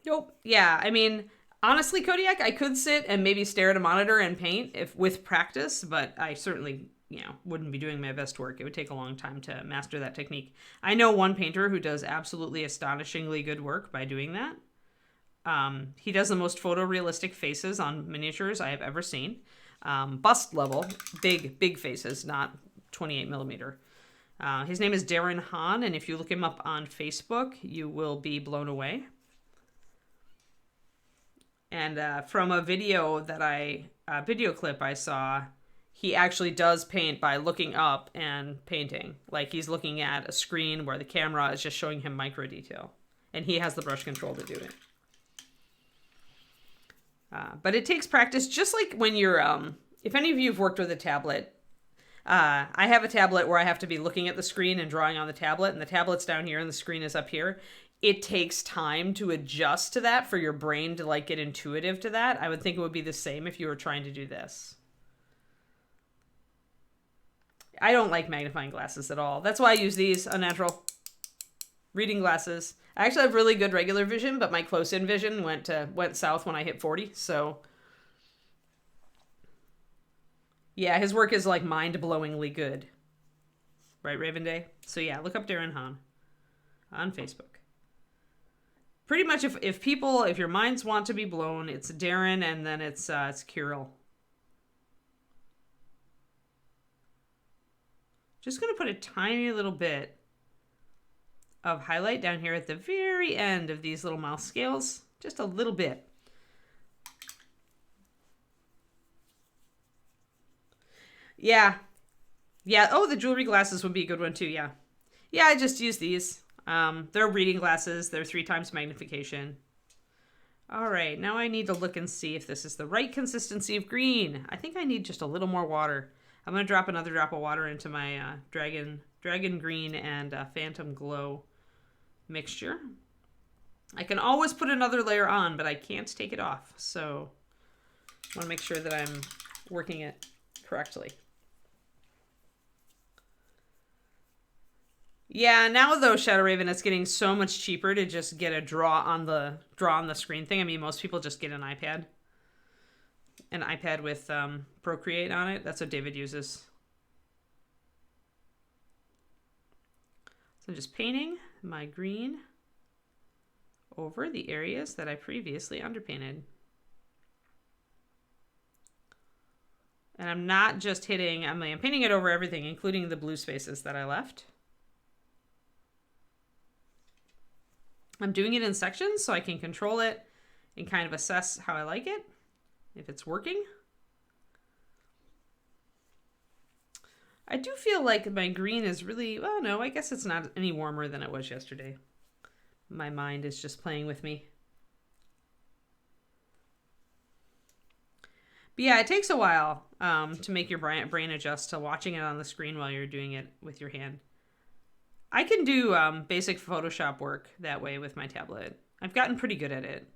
Nope. Yeah, I mean, honestly, Kodiak, I could sit and maybe stare at a monitor and paint with practice, but I certainly, wouldn't be doing my best work. It would take a long time to master that technique. I know one painter who does absolutely astonishingly good work by doing that. He does the most photorealistic faces on miniatures I have ever seen. Bust level, big faces, not 28 millimeter. His name is Darren Hahn, and if you look him up on Facebook, you will be blown away. And from a video video clip I saw, he actually does paint by looking up and painting. Like he's looking at a screen where the camera is just showing him micro detail, and he has the brush control to do it. But it takes practice, just like when you're, if any of you have worked with a tablet, I have a tablet where I have to be looking at the screen and drawing on the tablet, and the tablet's down here and the screen is up here. It takes time to adjust to that for your brain to like get intuitive to that. I would think it would be the same if you were trying to do this. I don't like magnifying glasses at all. That's why I use these unnatural reading glasses. I actually have really good regular vision, but my close-in vision went south when I hit 40, so... Yeah, his work is like mind-blowingly good. Right, Raven Day? So yeah, look up Darren Hahn on Facebook. Pretty much if your minds want to be blown, it's Darren, and then it's Kirill. Just going to put a tiny little bit of highlight down here at the very end of these little mouse scales. Just a little bit. Yeah. Yeah. Oh, the jewelry glasses would be a good one too. Yeah. Yeah, I just use these. They're reading glasses. They're 3 times magnification. All right. Now I need to look and see if this is the right consistency of green. I think I need just a little more water. I'm going to drop another drop of water into my dragon green and phantom glow mixture. I can always put another layer on, but I can't take it off. So I want to make sure that I'm working it correctly. Yeah, now though, Shadow Raven, it's getting so much cheaper to just get a draw on the screen thing. I mean, most people just get an iPad with Procreate on it. That's what David uses. So I'm just painting my green over the areas that I previously underpainted. And I'm not just hitting, I'm painting it over everything, including the blue spaces that I left. I'm doing it in sections so I can control it and kind of assess how I like it, if it's working. I do feel like my green is really, well, no, I guess it's not any warmer than it was yesterday. My mind is just playing with me. But yeah, it takes a while to make your brain adjust to watching it on the screen while you're doing it with your hand. I can do basic Photoshop work that way with my tablet. I've gotten pretty good at it.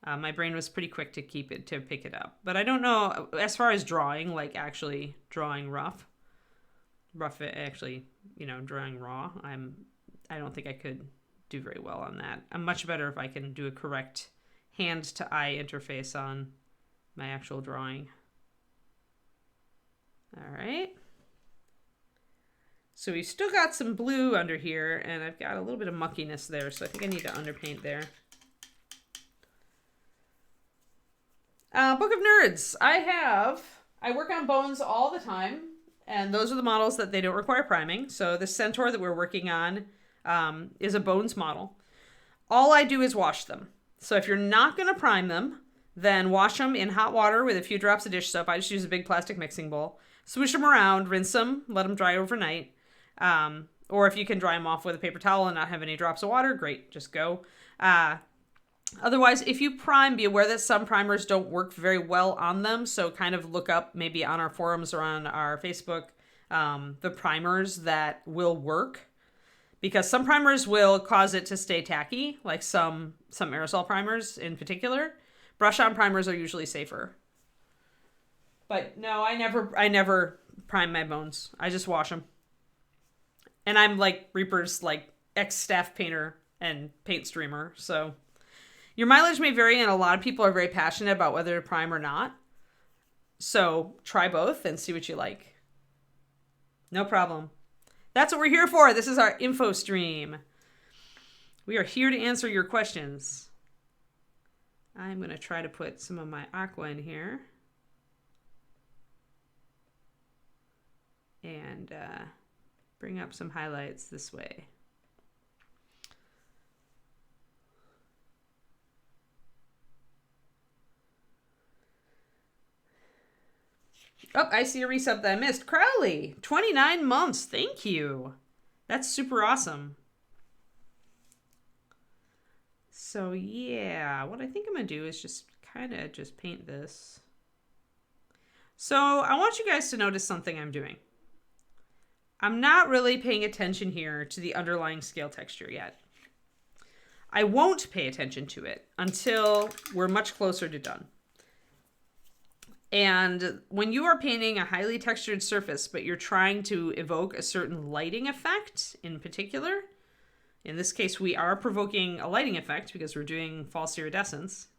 My brain was pretty quick to pick it up. But I don't know, as far as drawing, like actually drawing drawing raw, I don't think I could do very well on that. I'm much better if I can do a correct hand-to-eye interface on my actual drawing. All right. So we've still got some blue under here, and I've got a little bit of muckiness there, so I think I need to underpaint there. Book of Nerds. I work on bones all the time, and those are the models that they don't require priming. So the centaur that we're working on is a bones model. All I do is wash them. So if you're not going to prime them, then wash them in hot water with a few drops of dish soap. I just use a big plastic mixing bowl. Swish them around, rinse them, let them dry overnight. Or if you can dry them off with a paper towel and not have any drops of water, great, just go. Otherwise, if you prime, be aware that some primers don't work very well on them. So kind of look up maybe on our forums or on our Facebook, the primers that will work. Because some primers will cause it to stay tacky, like some aerosol primers in particular. Brush-on primers are usually safer. But no, I never prime my bones. I just wash them. And I'm like Reaper's like ex-staff painter and paint streamer, so your mileage may vary, and a lot of people are very passionate about whether to prime or not. So try both and see what you like. No problem. That's what we're here for. This is our info stream. We are here to answer your questions. I'm going to try to put some of my aqua in here. And bring up some highlights this way. Oh, I see a resub that I missed. Crowley, 29 months. Thank you. That's super awesome. So yeah, what I think I'm going to do is just kind of just paint this. So I want you guys to notice something I'm doing. I'm not really paying attention here to the underlying scale texture yet. I won't pay attention to it until we're much closer to done. And when you are painting a highly textured surface, but you're trying to evoke a certain lighting effect in particular, in this case, we are provoking a lighting effect because we're doing false iridescence.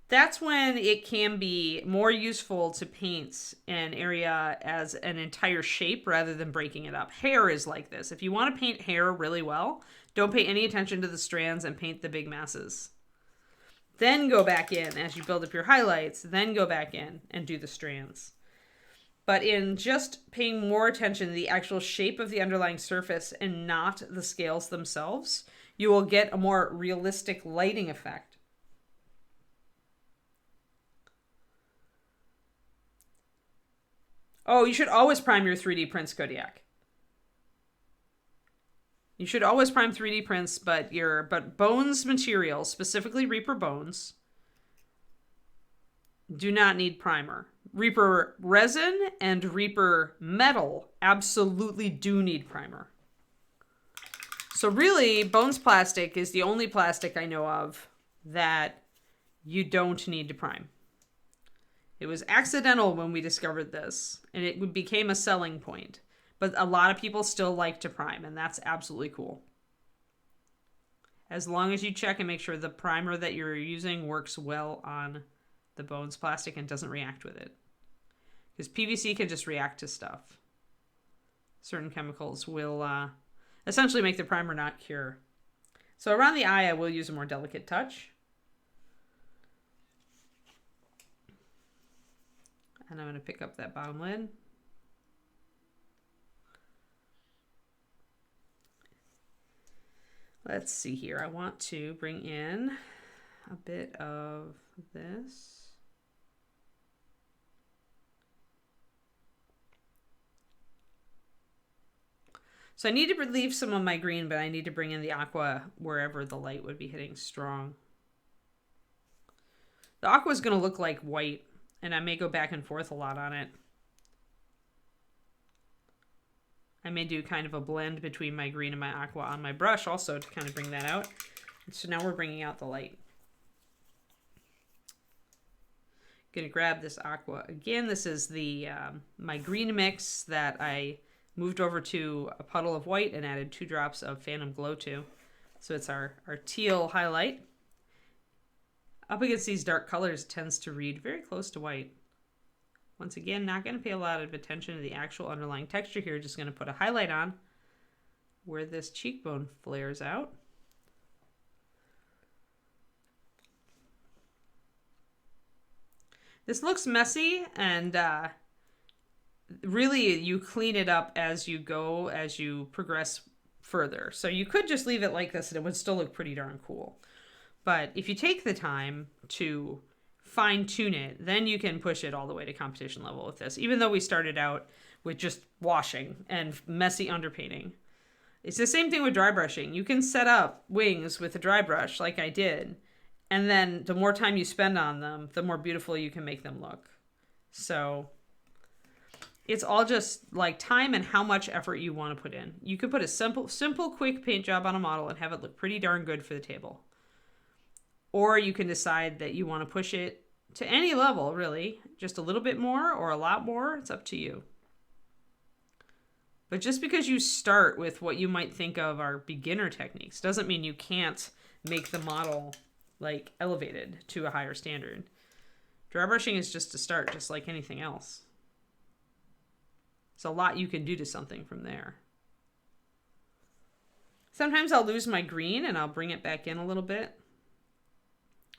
That's when it can be more useful to paint an area as an entire shape rather than breaking it up. Hair is like this. If you want to paint hair really well, don't pay any attention to the strands and paint the big masses. Then go back in as you build up your highlights, then go back in and do the strands. But in just paying more attention to the actual shape of the underlying surface and not the scales themselves, you will get a more realistic lighting effect. Oh, you should always prime your 3D prints, Kodiak. You should always prime 3D prints, but bones materials, specifically Reaper bones, do not need primer. Reaper resin and Reaper metal absolutely do need primer. So really, bones plastic is the only plastic I know of that you don't need to prime. It was accidental when we discovered this, and it became a selling point. But a lot of people still like to prime, and that's absolutely cool. As long as you check and make sure the primer that you're using works well on the bones plastic and doesn't react with it. Because PVC can just react to stuff. Certain chemicals will essentially make the primer not cure. So around the eye, I will use a more delicate touch. And I'm going to pick up that bottom lid. Let's see here. I want to bring in a bit of this. So I need to relieve some of my green, but I need to bring in the aqua wherever the light would be hitting strong. The aqua is going to look like white, and I may go back and forth a lot on it. I may do kind of a blend between my green and my aqua on my brush also to kind of bring that out. So now we're bringing out the light. Gonna grab this aqua again. This is the my green mix that I moved over to a puddle of white and added 2 drops of Phantom Glow to. So it's our teal highlight. Up against these dark colors, it tends to read very close to white. Once again, not going to pay a lot of attention to the actual underlying texture here. Just going to put a highlight on where this cheekbone flares out. This looks messy, and really you clean it up as you go, as you progress further. So you could just leave it like this and it would still look pretty darn cool. But if you take the time to fine tune it, then you can push it all the way to competition level with this. Even though we started out with just washing and messy underpainting. It's the same thing with dry brushing. You can set up wings with a dry brush like I did. And then the more time you spend on them, the more beautiful you can make them look. So it's all just like time and how much effort you want to put in. You could put a simple, quick paint job on a model and have it look pretty darn good for the table. Or you can decide that you want to push it to any level, really. Just a little bit more or a lot more. It's up to you. But just because you start with what you might think of are beginner techniques doesn't mean you can't make the model like elevated to a higher standard. Dry brushing is just a start, just like anything else. There's a lot you can do to something from there. Sometimes I'll lose my green and I'll bring it back in a little bit.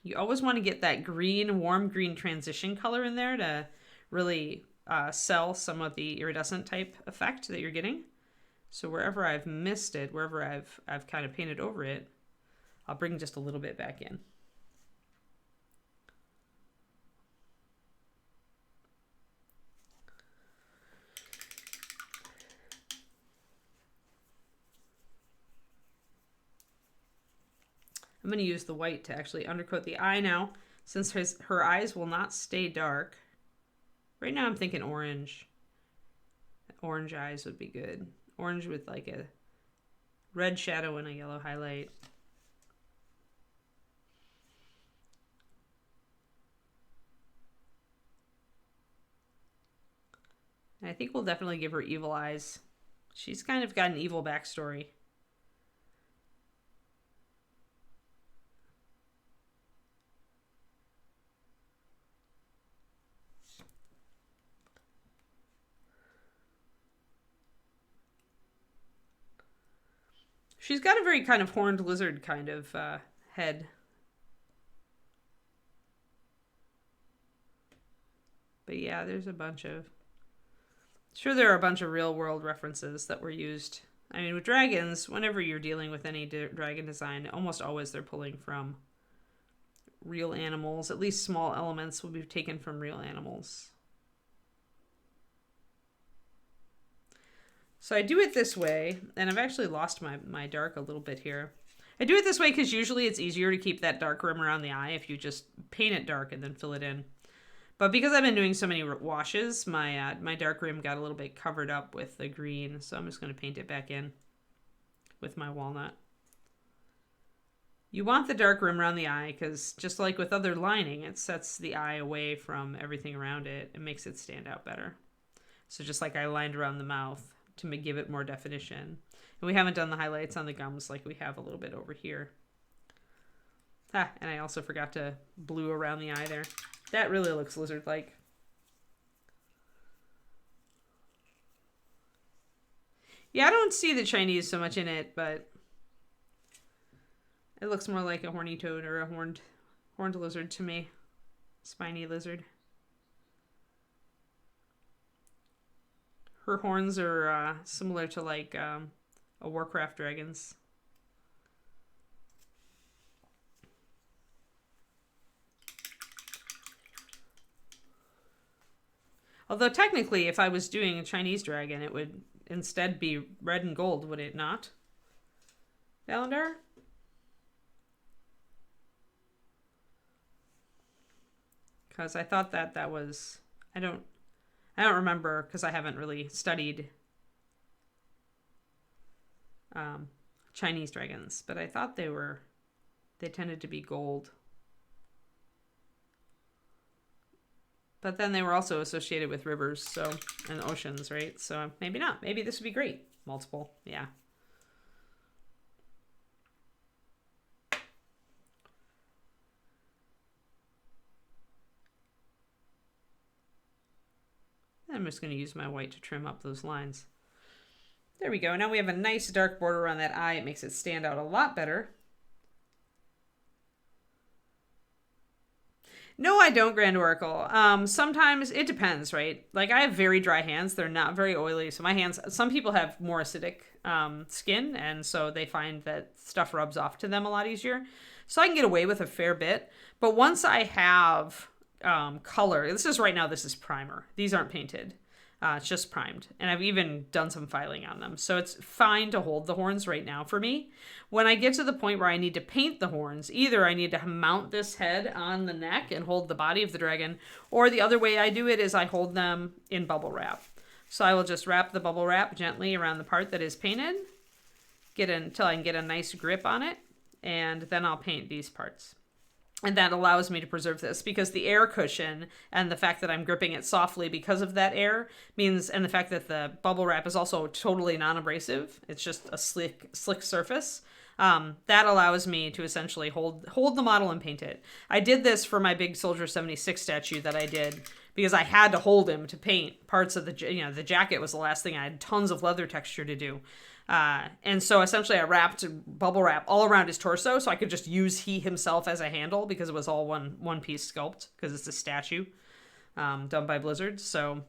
You always want to get that green, warm green transition color in there to really sell some of the iridescent type effect that you're getting. So wherever I've missed it, wherever I've kind of painted over it, I'll bring just a little bit back in. I'm going to use the white to actually undercoat the eye now, since her eyes will not stay dark. Right now I'm thinking orange. Orange eyes would be good. Orange with like a red shadow and a yellow highlight. And I think we'll definitely give her evil eyes. She's kind of got an evil backstory. She's got a very kind of horned lizard kind of head. But yeah, there's a bunch of... Sure, there are a bunch of real world references that were used. I mean, with dragons, whenever you're dealing with any dragon design, almost always they're pulling from real animals. At least small elements will be taken from real animals. So I do it this way, and I've actually lost my dark a little bit here. I do it this way because usually it's easier to keep that dark rim around the eye if you just paint it dark and then fill it in. But because I've been doing so many washes, my dark rim got a little bit covered up with the green, so I'm just going to paint it back in with my walnut. You want the dark rim around the eye because just like with other lining, it sets the eye away from everything around it and makes it stand out better. So just like I lined around the mouth to give it more definition. And we haven't done the highlights on the gums like we have a little bit over here. Ah, and I also forgot to blue around the eye there. That really looks lizard-like. Yeah, I don't see the Chinese so much in it, but it looks more like a horny toad or a horned lizard to me. Spiny lizard. Her horns are similar to like a Warcraft dragon's. Although technically, if I was doing a Chinese dragon, it would instead be red and gold, would it not? Chaarondar? Because I thought that was... I don't remember because I haven't really studied Chinese dragons, but I thought they tended to be gold. But then they were also associated with rivers, so, and oceans, right? So maybe not. Maybe this would be great. Multiple, yeah. I'm just going to use my white to trim up those lines. There we go. Now we have a nice dark border on that eye. It makes it stand out a lot better. No, I don't, Grand Oracle. Sometimes it depends, right? Like I have very dry hands. They're not very oily. So my hands, some people have more acidic skin. And so they find that stuff rubs off to them a lot easier. So I can get away with a fair bit. But once I have color, this is right now, this is primer. These aren't painted. It's just primed. And I've even done some filing on them. So it's fine to hold the horns right now for me. When I get to the point where I need to paint the horns, either I need to mount this head on the neck and hold the body of the dragon, or the other way I do it is I hold them in bubble wrap. So I will just wrap the bubble wrap gently around the part that is painted, until I can get a nice grip on it, and then I'll paint these parts. And that allows me to preserve this because the air cushion and the fact that I'm gripping it softly because of that air means, and the fact that the bubble wrap is also totally non-abrasive. It's just a slick surface. That allows me to essentially hold the model and paint it. I did this for my big Soldier 76 statue that I did because I had to hold him to paint parts of the jacket was the last thing. I had tons of leather texture to do. And so essentially I wrapped bubble wrap all around his torso so I could just use he himself as a handle because it was all one piece sculpt because it's a statue done by Blizzard. So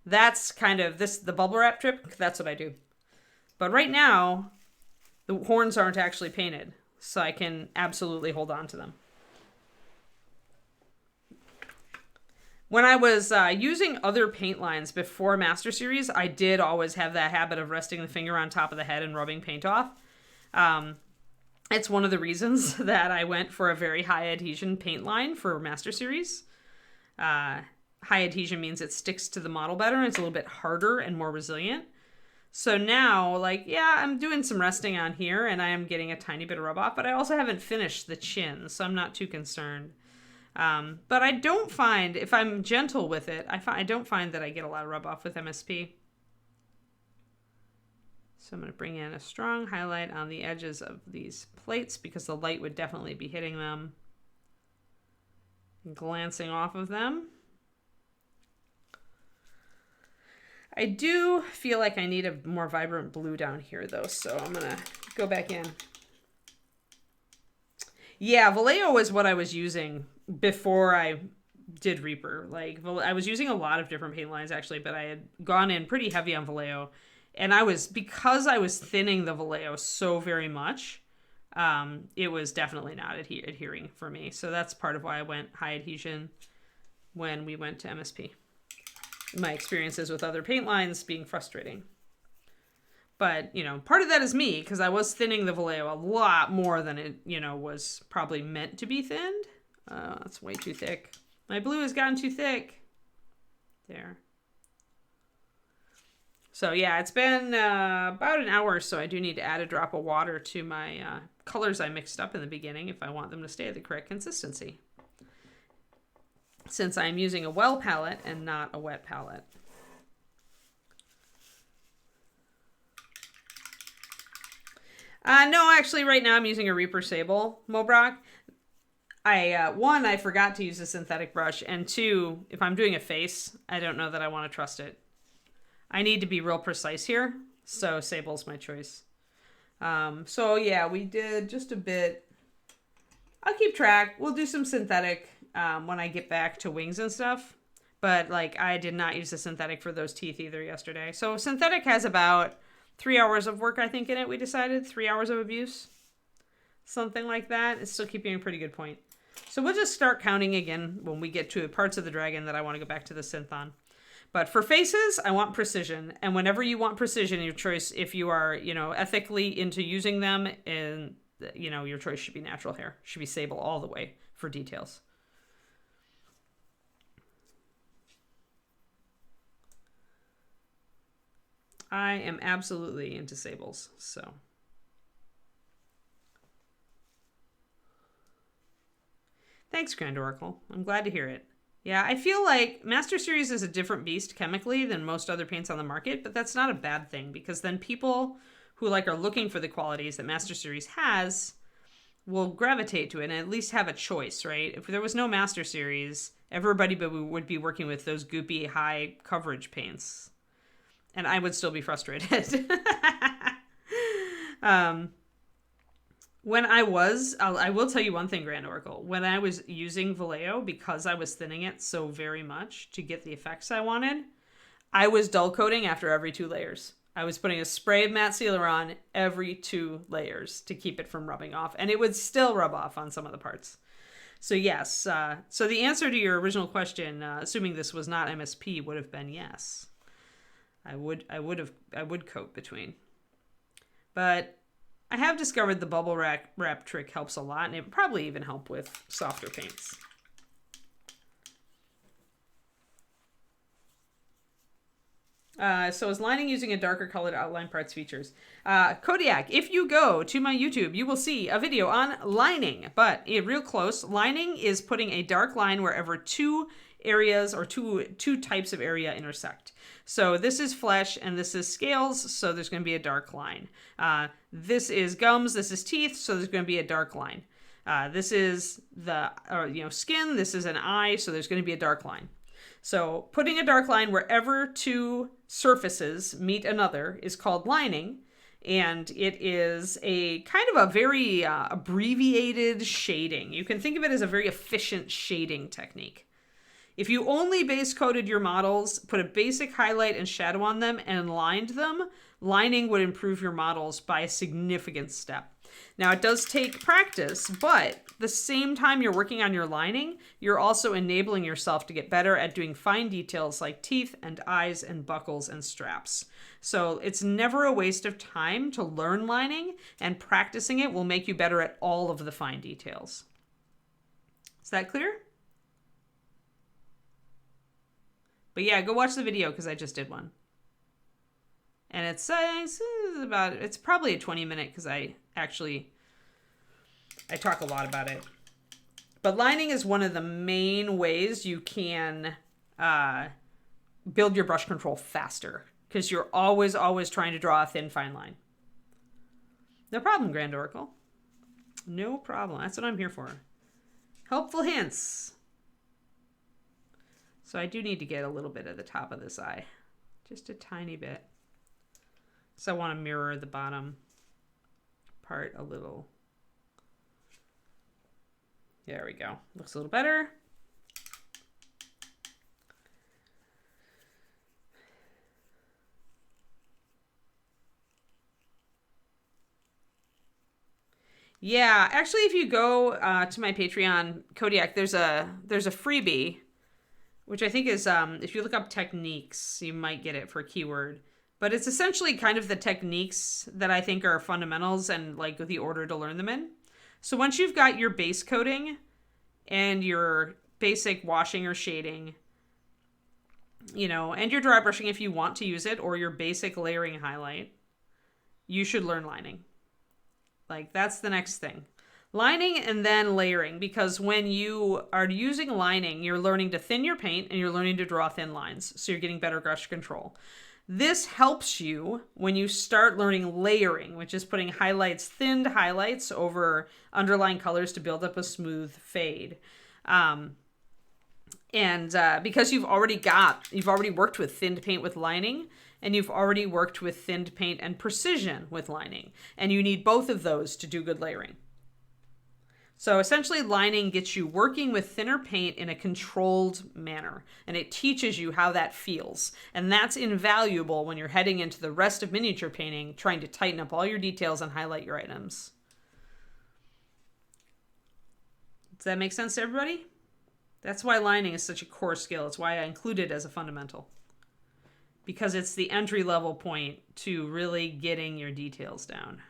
that's kind of the bubble wrap trip. That's what I do. But right now the horns aren't actually painted, so I can absolutely hold on to them. When I was using other paint lines before Master Series, I did always have that habit of resting the finger on top of the head and rubbing paint off. It's one of the reasons that I went for a very high adhesion paint line for Master Series. High adhesion means it sticks to the model better and it's a little bit harder and more resilient. So now, I'm doing some resting on here and I am getting a tiny bit of rub off, but I also haven't finished the chin, so I'm not too concerned. But I don't find, if I'm gentle with it, I don't find that I get a lot of rub off with MSP. So I'm going to bring in a strong highlight on the edges of these plates because the light would definitely be hitting them and glancing off of them. I do feel like I need a more vibrant blue down here though, so I'm going to go back in. Yeah, Vallejo was what I was using before I did Reaper. I was using a lot of different paint lines actually, but I had gone in pretty heavy on Vallejo. And because I was thinning the Vallejo so very much, it was definitely not adhering for me. So that's part of why I went high adhesion when we went to MSP. My experiences with other paint lines being frustrating. But, part of that is me, because I was thinning the Vallejo a lot more than it, was probably meant to be thinned. That's way too thick. My blue has gotten too thick. There. So, yeah, it's been about an hour, so I do need to add a drop of water to my colors I mixed up in the beginning if I want them to stay at the correct consistency. Since I'm using a well palette and not a wet palette. No, actually, right now I'm using a Reaper Sable Mobrock. I forgot to use a synthetic brush, and two, if I'm doing a face, I don't know that I want to trust it. I need to be real precise here, so Sable's my choice. So yeah, we did just a bit. I'll keep track. We'll do some synthetic when I get back to wings and stuff. But I did not use the synthetic for those teeth either yesterday. So synthetic has about 3 hours of work, I think, in it, we decided. 3 hours of abuse. Something like that. It's still keeping a pretty good point. So we'll just start counting again when we get to parts of the dragon that I want to go back to the synth on. But for faces, I want precision. And whenever you want precision, your choice, if you are, ethically into using them, and, your choice should be natural hair. Should be Sable all the way for details. I am absolutely into Sables, so. Thanks, Grand Oracle. I'm glad to hear it. Yeah, I feel like Master Series is a different beast chemically than most other paints on the market, but that's not a bad thing because then people who like are looking for the qualities that Master Series has will gravitate to it and at least have a choice, right? If there was no Master Series, everybody would be working with those goopy high coverage paints. And I would still be frustrated. When I will tell you one thing, Grand Oracle. When I was using Vallejo, because I was thinning it so very much to get the effects I wanted, I was dull coating after every 2 layers. I was putting a spray of matte sealer on every 2 layers to keep it from rubbing off. And it would still rub off on some of the parts. So yes. So the answer to your original question, assuming this was not MSP, would have been yes. I would coat between. But I have discovered the bubble wrap trick helps a lot, and it would probably even help with softer paints. So is lining using a darker colored outline parts features? Kodiak, if you go to my YouTube, you will see a video on lining, but real close. Lining is putting a dark line wherever 2 areas or two types of area intersect. So this is flesh and this is scales, so there's going to be a dark line. This is gums, this is teeth, so there's going to be a dark line. This is the skin, this is an eye, so there's going to be a dark line. So putting a dark line wherever 2 surfaces meet another is called lining, and it is a kind of a very abbreviated shading. You can think of it as a very efficient shading technique. If you only base coated your models, put a basic highlight and shadow on them, and lined them, lining would improve your models by a significant step. Now, it does take practice, but the same time you're working on your lining, you're also enabling yourself to get better at doing fine details like teeth and eyes and buckles and straps. So it's never a waste of time to learn lining, and practicing it will make you better at all of the fine details. Is that clear? But yeah, go watch the video because I just did one. And it's probably a 20-minute because I talk a lot about it. But lining is one of the main ways you can build your brush control faster because you're always trying to draw a thin, fine line. No problem, Grand Oracle. No problem. That's what I'm here for. Helpful hints. So I do need to get a little bit of the top of this eye. Just a tiny bit. So I want to mirror the bottom part a little. There we go. Looks a little better. Yeah, actually, if you go to my Patreon, Kodiak, there's a freebie, which I think is, if you look up techniques, you might get it for keyword. But it's essentially kind of the techniques that I think are fundamentals and like the order to learn them in. So once you've got your base coating and your basic washing or shading, and your dry brushing if you want to use it, or your basic layering highlight, you should learn lining. Like, that's the next thing. Lining and then layering, because when you are using lining, you're learning to thin your paint and you're learning to draw thin lines. So you're getting better brush control. This helps you when you start learning layering, which is putting thinned highlights over underlying colors to build up a smooth fade. Because you've already worked with thinned paint with lining, and you've already worked with thinned paint and precision with lining, and you need both of those to do good layering. So essentially, lining gets you working with thinner paint in a controlled manner, and it teaches you how that feels. And that's invaluable when you're heading into the rest of miniature painting, trying to tighten up all your details and highlight your items. Does that make sense to everybody? That's why lining is such a core skill. It's why I include it as a fundamental. Because it's the entry-level point to really getting your details down.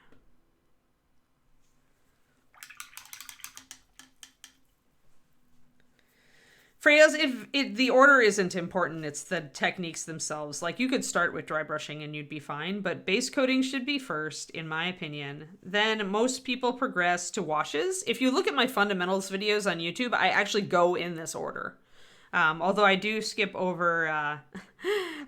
Freya's, the order isn't important, it's the techniques themselves. Like, you could start with dry brushing and you'd be fine, but base coating should be first, in my opinion. Then most people progress to washes. If you look at my fundamentals videos on YouTube, I actually go in this order. Although I do skip over,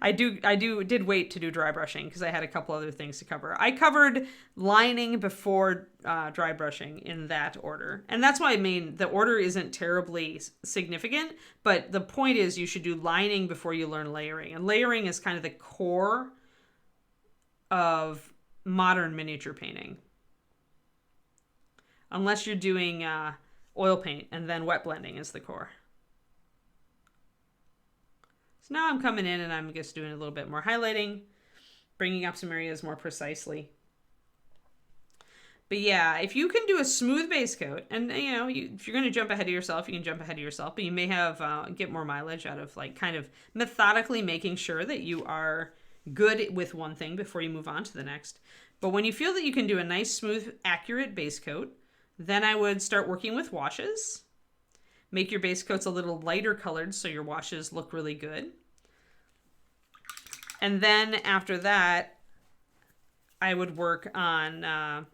I did wait to do dry brushing because I had a couple other things to cover. I covered lining before dry brushing in that order. And that's why the order isn't terribly significant, but the point is you should do lining before you learn layering. And layering is kind of the core of modern miniature painting. Unless you're doing oil paint, and then wet blending is the core. So now I'm coming in and I'm just doing a little bit more highlighting, bringing up some areas more precisely. But yeah, if you can do a smooth base coat, and you know, if you're going to jump ahead of yourself, you can jump ahead of yourself, but you may have get more mileage out of like kind of methodically making sure that you are good with one thing before you move on to the next. But when you feel that you can do a nice, smooth, accurate base coat, then I would start working with washes. Make your base coats a little lighter colored so your washes look really good. And then after that, I would work on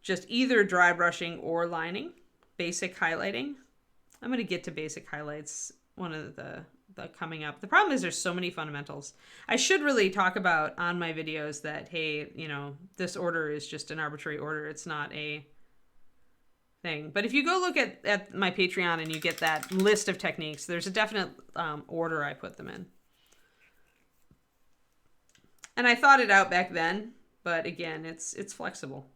just either dry brushing or lining, basic highlighting. I'm going to get to basic highlights one of the coming up. The problem is there's so many fundamentals. I should really talk about on my videos that, hey, you know, this order is just an arbitrary order. It's not a thing. But if you go look at my Patreon and you get that list of techniques, there's a definite order I put them in. And I thought it out back then, but again, it's flexible.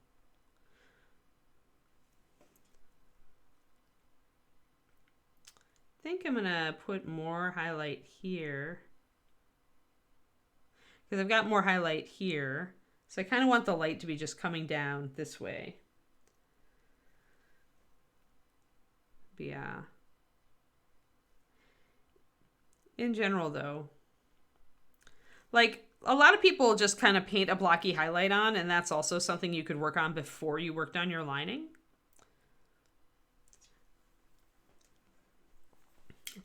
I think I'm gonna put more highlight here because I've got more highlight here. So I kind of want the light to be just coming down this way. But yeah. In general though, like a lot of people just kind of paint a blocky highlight on, and that's also something you could work on before you worked on your lining.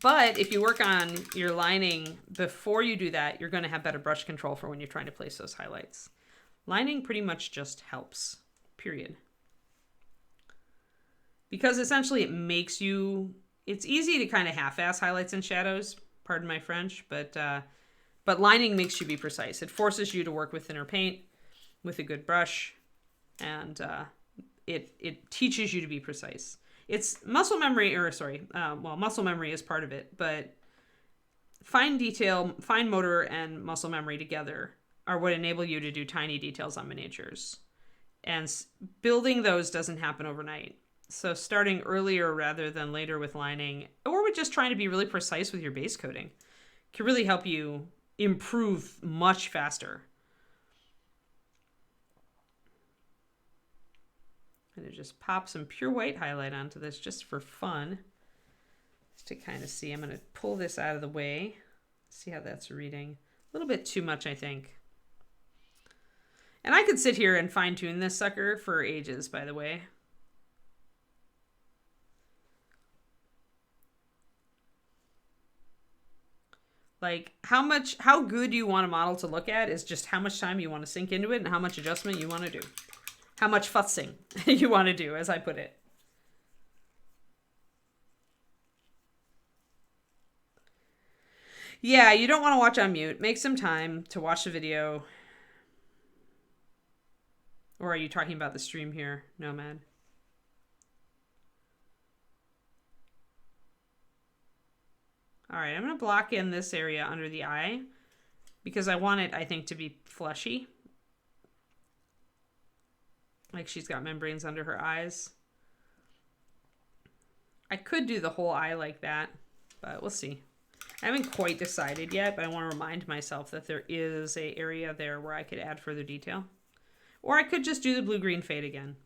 But if you work on your lining before you do that, you're going to have better brush control for when you're trying to place those highlights. Lining pretty much just helps, period. Because essentially it makes you, it's easy to kind of half-ass highlights and shadows, pardon my French, but lining makes you be precise. It forces you to work with thinner paint, with a good brush, and it teaches you to be precise. It's muscle memory, muscle memory is part of it, but fine detail, fine motor, and muscle memory together are what enable you to do tiny details on miniatures. And building those doesn't happen overnight. So starting earlier rather than later with lining, or with just trying to be really precise with your base coating, can really help you improve much faster. I'm going to just pop some pure white highlight onto this just for fun. Just to kind of see. I'm going to pull this out of the way. See how that's reading. A little bit too much, I think. And I could sit here and fine tune this sucker for ages, by the way. Like how good you want a model to look at is just how much time you want to sink into it and how much adjustment you want to do. How much futzing you want to do, as I put it. Yeah, you don't want to watch on mute. Make some time to watch the video. Or are you talking about the stream here, Nomad? All right, I'm going to block in this area under the eye because I want it, I think, to be fleshy. Like she's got membranes under her eyes. I could do the whole eye like that, but we'll see. I haven't quite decided yet, but I want to remind myself that there is an area there where I could add further detail. Or I could just do the blue-green fade again.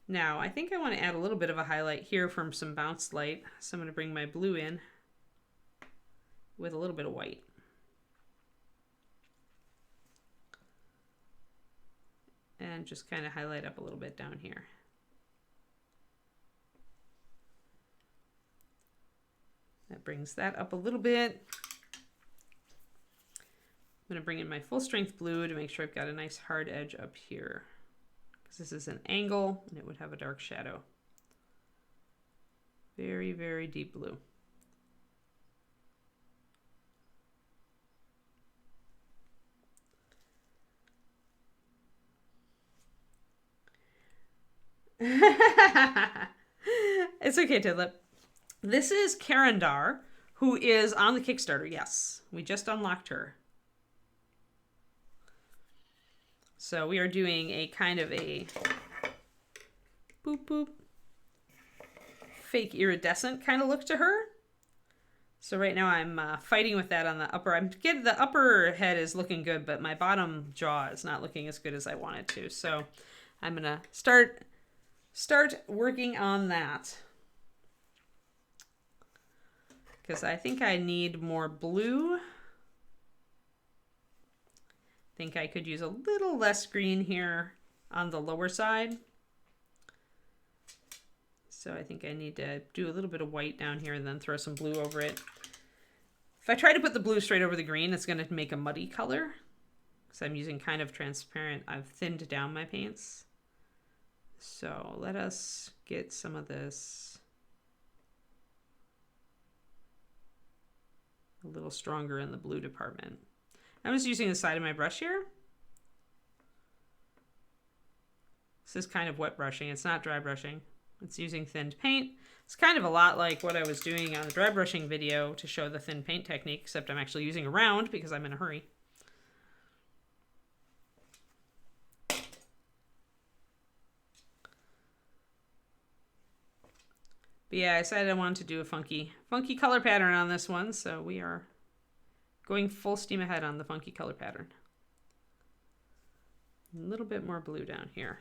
Now, I think I want to add a little bit of a highlight here from some bounced light. So I'm going to bring my blue in with a little bit of white. And just kind of highlight up a little bit down here. That brings that up a little bit. I'm going to bring in my full strength blue to make sure I've got a nice hard edge up here. Because this is an angle and it would have a dark shadow. Very, very deep blue. It's okay, Tidlip. This is Chaarondar, who is on the Kickstarter. Yes, we just unlocked her. So we are doing a kind of a boop boop fake iridescent kind of look to her. So right now I'm fighting with that on the upper. I'm getting the upper head is looking good, but my bottom jaw is not looking as good as I want it to. So I'm gonna start working on that, because I think I need more blue. I think I could use a little less green here on the lower side. So I think I need to do a little bit of white down here and then throw some blue over it. If I try to put the blue straight over the green, it's going to make a muddy color, because I'm using kind of transparent. I've thinned down my paints. So let us get some of this a little stronger in the blue department. I'm just using the side of my brush here. This is kind of wet brushing. It's not dry brushing. It's using thinned paint. It's kind of a lot like what I was doing on the dry brushing video to show the thin paint technique, except I'm actually using a round because I'm in a hurry. But yeah, I decided I wanted to do a funky color pattern on this one, so we are going full steam ahead on the funky color pattern. A little bit more blue down here.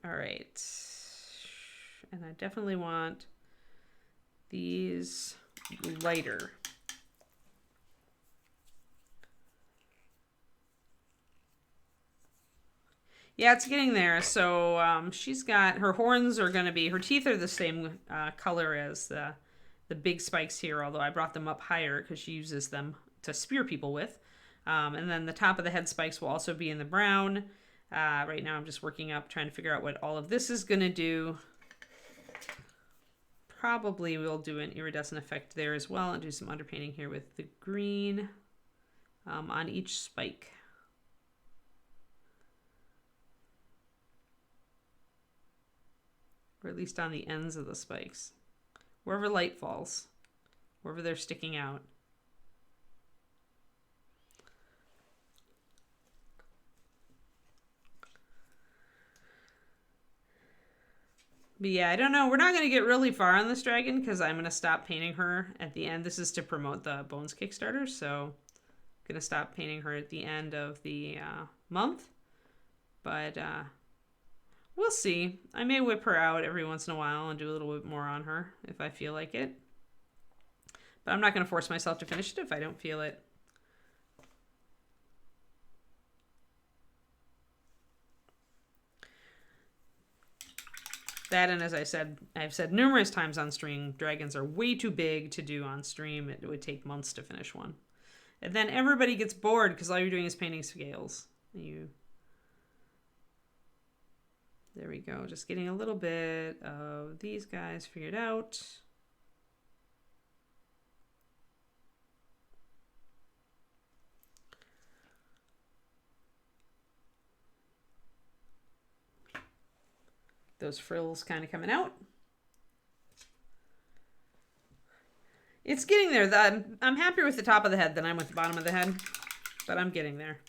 All right. And I definitely want these lighter. Yeah, it's getting there. So she's got, her horns are going to be, her teeth are the same color as the big spikes here, although I brought them up higher because she uses them to spear people with. And then the top of the head spikes will also be in the brown. Right now I'm just working up, trying to figure out what all of this is going to do. Probably we'll do an iridescent effect there as well and do some underpainting here with the green on each spike. Or at least on the ends of the spikes. Wherever light falls, wherever they're sticking out. But yeah, I don't know. We're not going to get really far on this dragon because I'm going to stop painting her at the end. This is to promote the Bones Kickstarter, so I'm going to stop painting her at the end of the month. But we'll see. I may whip her out every once in a while and do a little bit more on her if I feel like it. But I'm not going to force myself to finish it if I don't feel it. That, and as I've said numerous times on stream, dragons are way too big to do on stream. It would take months to finish one. And then everybody gets bored because all you're doing is painting scales. There we go. Just getting a little bit of these guys figured out. Those frills kind of coming out. It's getting there. I'm happier with the top of the head than I'm with the bottom of the head, but I'm getting there.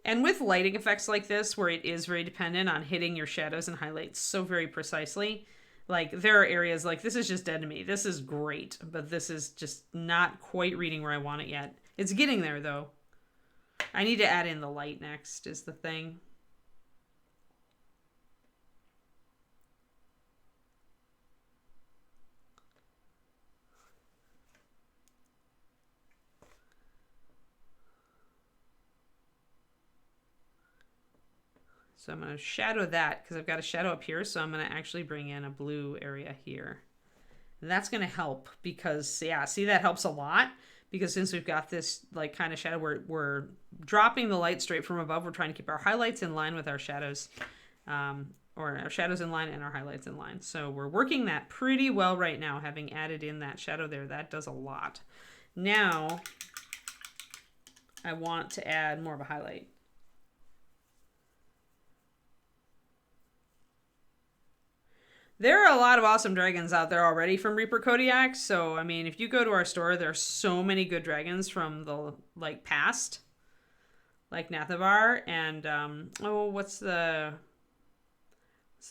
And with lighting effects like this, where it is very dependent on hitting your shadows and highlights so very precisely, like there are areas like this is just dead to me. This is great, but this is just not quite reading where I want it yet. It's getting there though. I need to add in the light next is the thing. So I'm going to shadow that because I've got a shadow up here. So I'm going to actually bring in a blue area here. And that's going to help because, yeah, see, that helps a lot because since we've got this like kind of shadow, we're dropping the light straight from above. We're trying to keep our highlights in line with our shadows, or our shadows in line and our highlights in line. So we're working that pretty well right now, having added in that shadow there. That does a lot. Now I want to add more of a highlight. There are a lot of awesome dragons out there already from Reaper Kodiak. So, I mean, if you go to our store, there are so many good dragons from the, like, past. Like Nathavar and, oh, what's the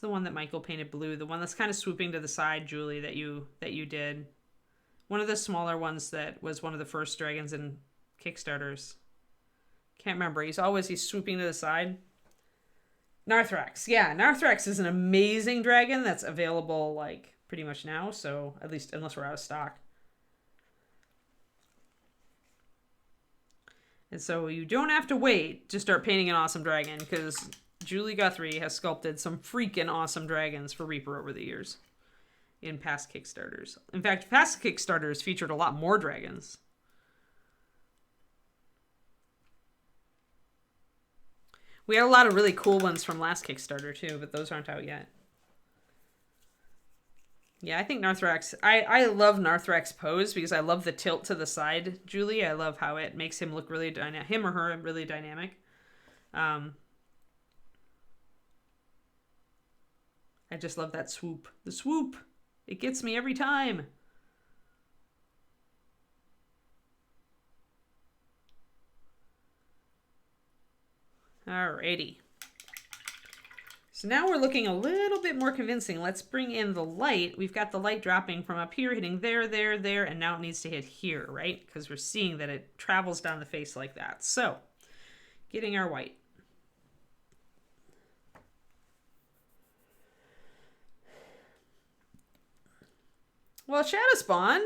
one that Michael painted blue? The one that's kind of swooping to the side, Julie, that you did. One of the smaller ones that was one of the first dragons in Kickstarters. Can't remember. He's swooping to the side. Narthrax. Yeah, Narthrax is an amazing dragon that's available like pretty much now, so at least unless we're out of stock. And so you don't have to wait to start painting an awesome dragon, because Julie Guthrie has sculpted some freaking awesome dragons for Reaper over the years in past Kickstarters. In fact, past Kickstarters featured a lot more dragons. We had a lot of really cool ones from last Kickstarter too, but those aren't out yet. Yeah, I think Narthrax... I love Narthrax pose because I love the tilt to the side, Julie. I love how it makes him look really dynamic. Him or her, really dynamic. I just love that swoop. The swoop! It gets me every time. Alrighty. So now we're looking a little bit more convincing. Let's bring in the light. We've got the light dropping from up here, hitting there, there, there, and now it needs to hit here, right? Because we're seeing that it travels down the face like that. So, getting our white. Well, Shadow Spawn,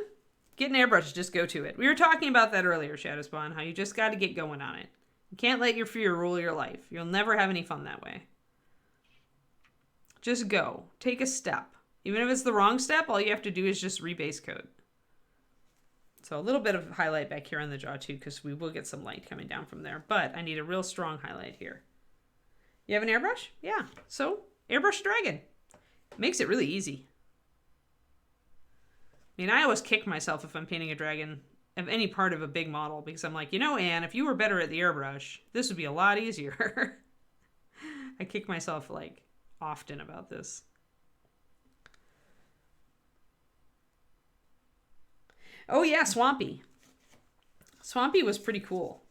get an airbrush, just go to it. We were talking about that earlier, Shadow Spawn, how you just got to get going on it. You can't let your fear rule your life. You'll never have any fun that way. Just go. Take a step. Even if it's the wrong step, all you have to do is just rebase code. So a little bit of highlight back here on the jaw too, because we will get some light coming down from there. But I need a real strong highlight here. You have an airbrush? Yeah. So airbrush dragon. Makes it really easy. I mean, I always kick myself if I'm painting a dragon of any part of a big model, because I'm like, you know, Anne, if you were better at the airbrush, this would be a lot easier. I kick myself like often about this. Oh yeah, Swampy. Swampy was pretty cool.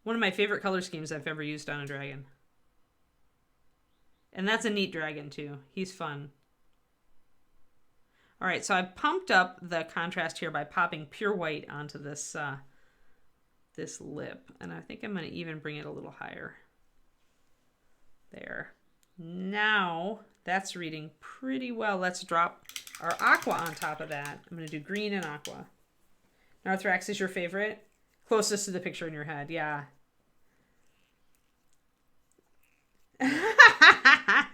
One of my favorite color schemes I've ever used on a dragon. And that's a neat dragon too. He's fun. All right, so I pumped up the contrast here by popping pure white onto this this lip, and I think I'm going to even bring it a little higher. There. Now that's reading pretty well. Let's drop our aqua on top of that. I'm going to do green and aqua. Narthrax is your favorite? Closest to the picture in your head, yeah.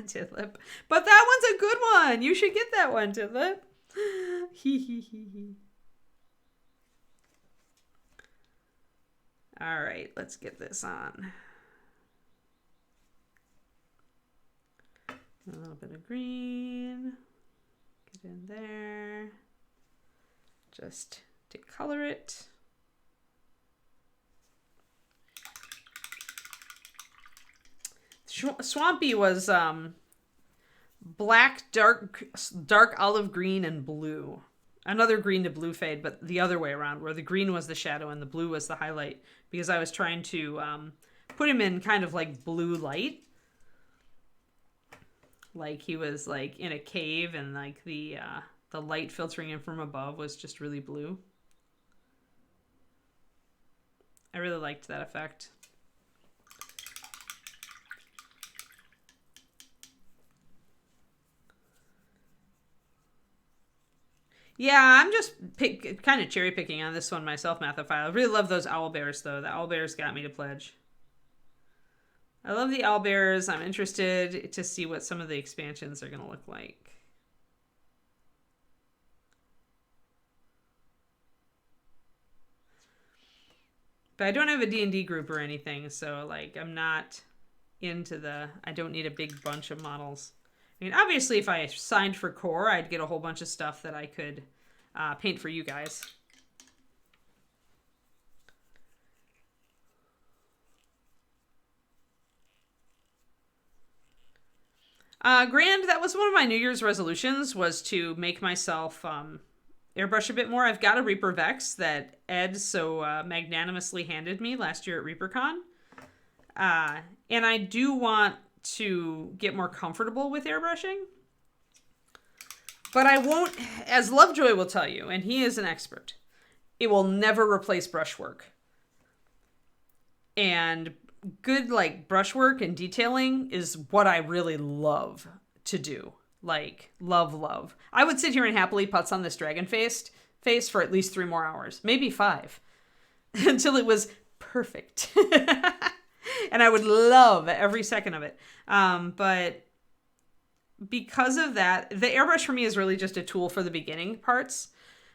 Tidlip. But that one's a good one. You should get that one, Tidlip. All right, let's get this on. A little bit of green. Get in there. Just to color it. Swampy was black, dark olive green, and blue. Another green to blue fade, but the other way around, where the green was the shadow and the blue was the highlight, because I was trying to put him in kind of like blue light. Like he was like in a cave, and like the light filtering in from above was just really blue. I really liked that effect. Yeah, I'm just kind of cherry picking on this one myself, Mathophile. I really love those owl bears, though. The owl bears got me to pledge. I love the owl bears. I'm interested to see what some of the expansions are going to look like. But I don't have a D&D group or anything, so like I'm not into I don't need a big bunch of models. I mean, obviously if I signed for core, I'd get a whole bunch of stuff that I could paint for you guys. Grand, that was one of my New Year's resolutions, was to make myself airbrush a bit more. I've got a Reaper Vex that Ed so magnanimously handed me last year at ReaperCon. And I do want to get more comfortable with airbrushing. But I won't, as Lovejoy will tell you, and he is an expert, it will never replace brushwork. And good like brushwork and detailing is what I really love to do. Like, love. I would sit here and happily putz on this dragon face for at least 3 more hours, maybe 5, until it was perfect. And I would love every second of it. But because of that, the airbrush for me is really just a tool for the beginning parts.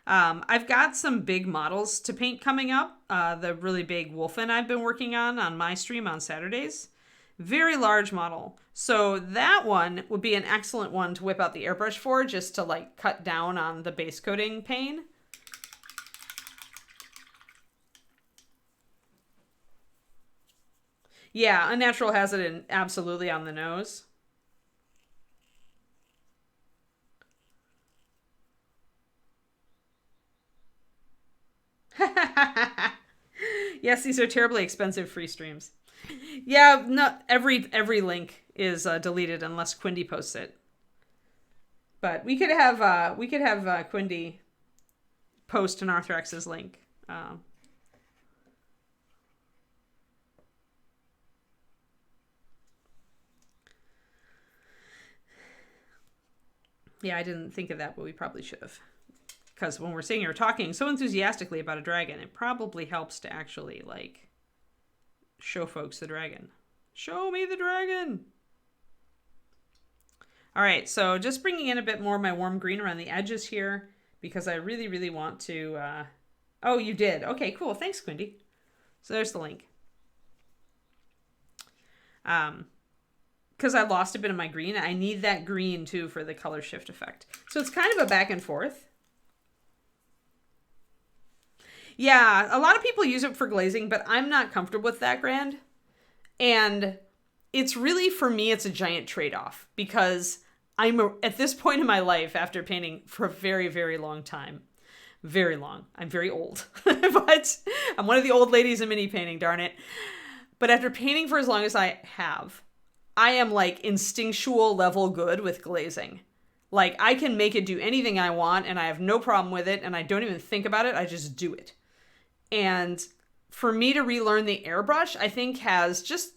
I've got some big models to paint coming up. The really big Wolfen I've been working on my stream on Saturdays. Very large model. So that one would be an excellent one to whip out the airbrush for, just to like cut down on the base coating pain. Yeah, Unnatural has it absolutely on the nose. Yes, these are terribly expensive free streams. Yeah, not every link is deleted unless Quindy posts it. But we could have Quindy post Narthrax's link. Yeah, I didn't think of that, but we probably should have. Because when we're sitting here talking so enthusiastically about a dragon, it probably helps to actually, like, show folks the dragon. Show me the dragon! All right, so just bringing in a bit more of my warm green around the edges here, because I really, really want to... Oh, you did. Okay, cool. Thanks, Quindy. So there's the link. Because I lost a bit of my green, I need that green, too, for the color shift effect. So it's kind of a back and forth. Yeah, a lot of people use it for glazing, but I'm not comfortable with that, Grand. And it's really, for me, it's a giant trade-off, because I'm at this point in my life, after painting for a very, very long time, very long, I'm very old, but I'm one of the old ladies in mini painting, darn it. But after painting for as long as I have, I am like instinctual level good with glazing. Like, I can make it do anything I want, and I have no problem with it, and I don't even think about it, I just do it. And for me to relearn the airbrush, I think has just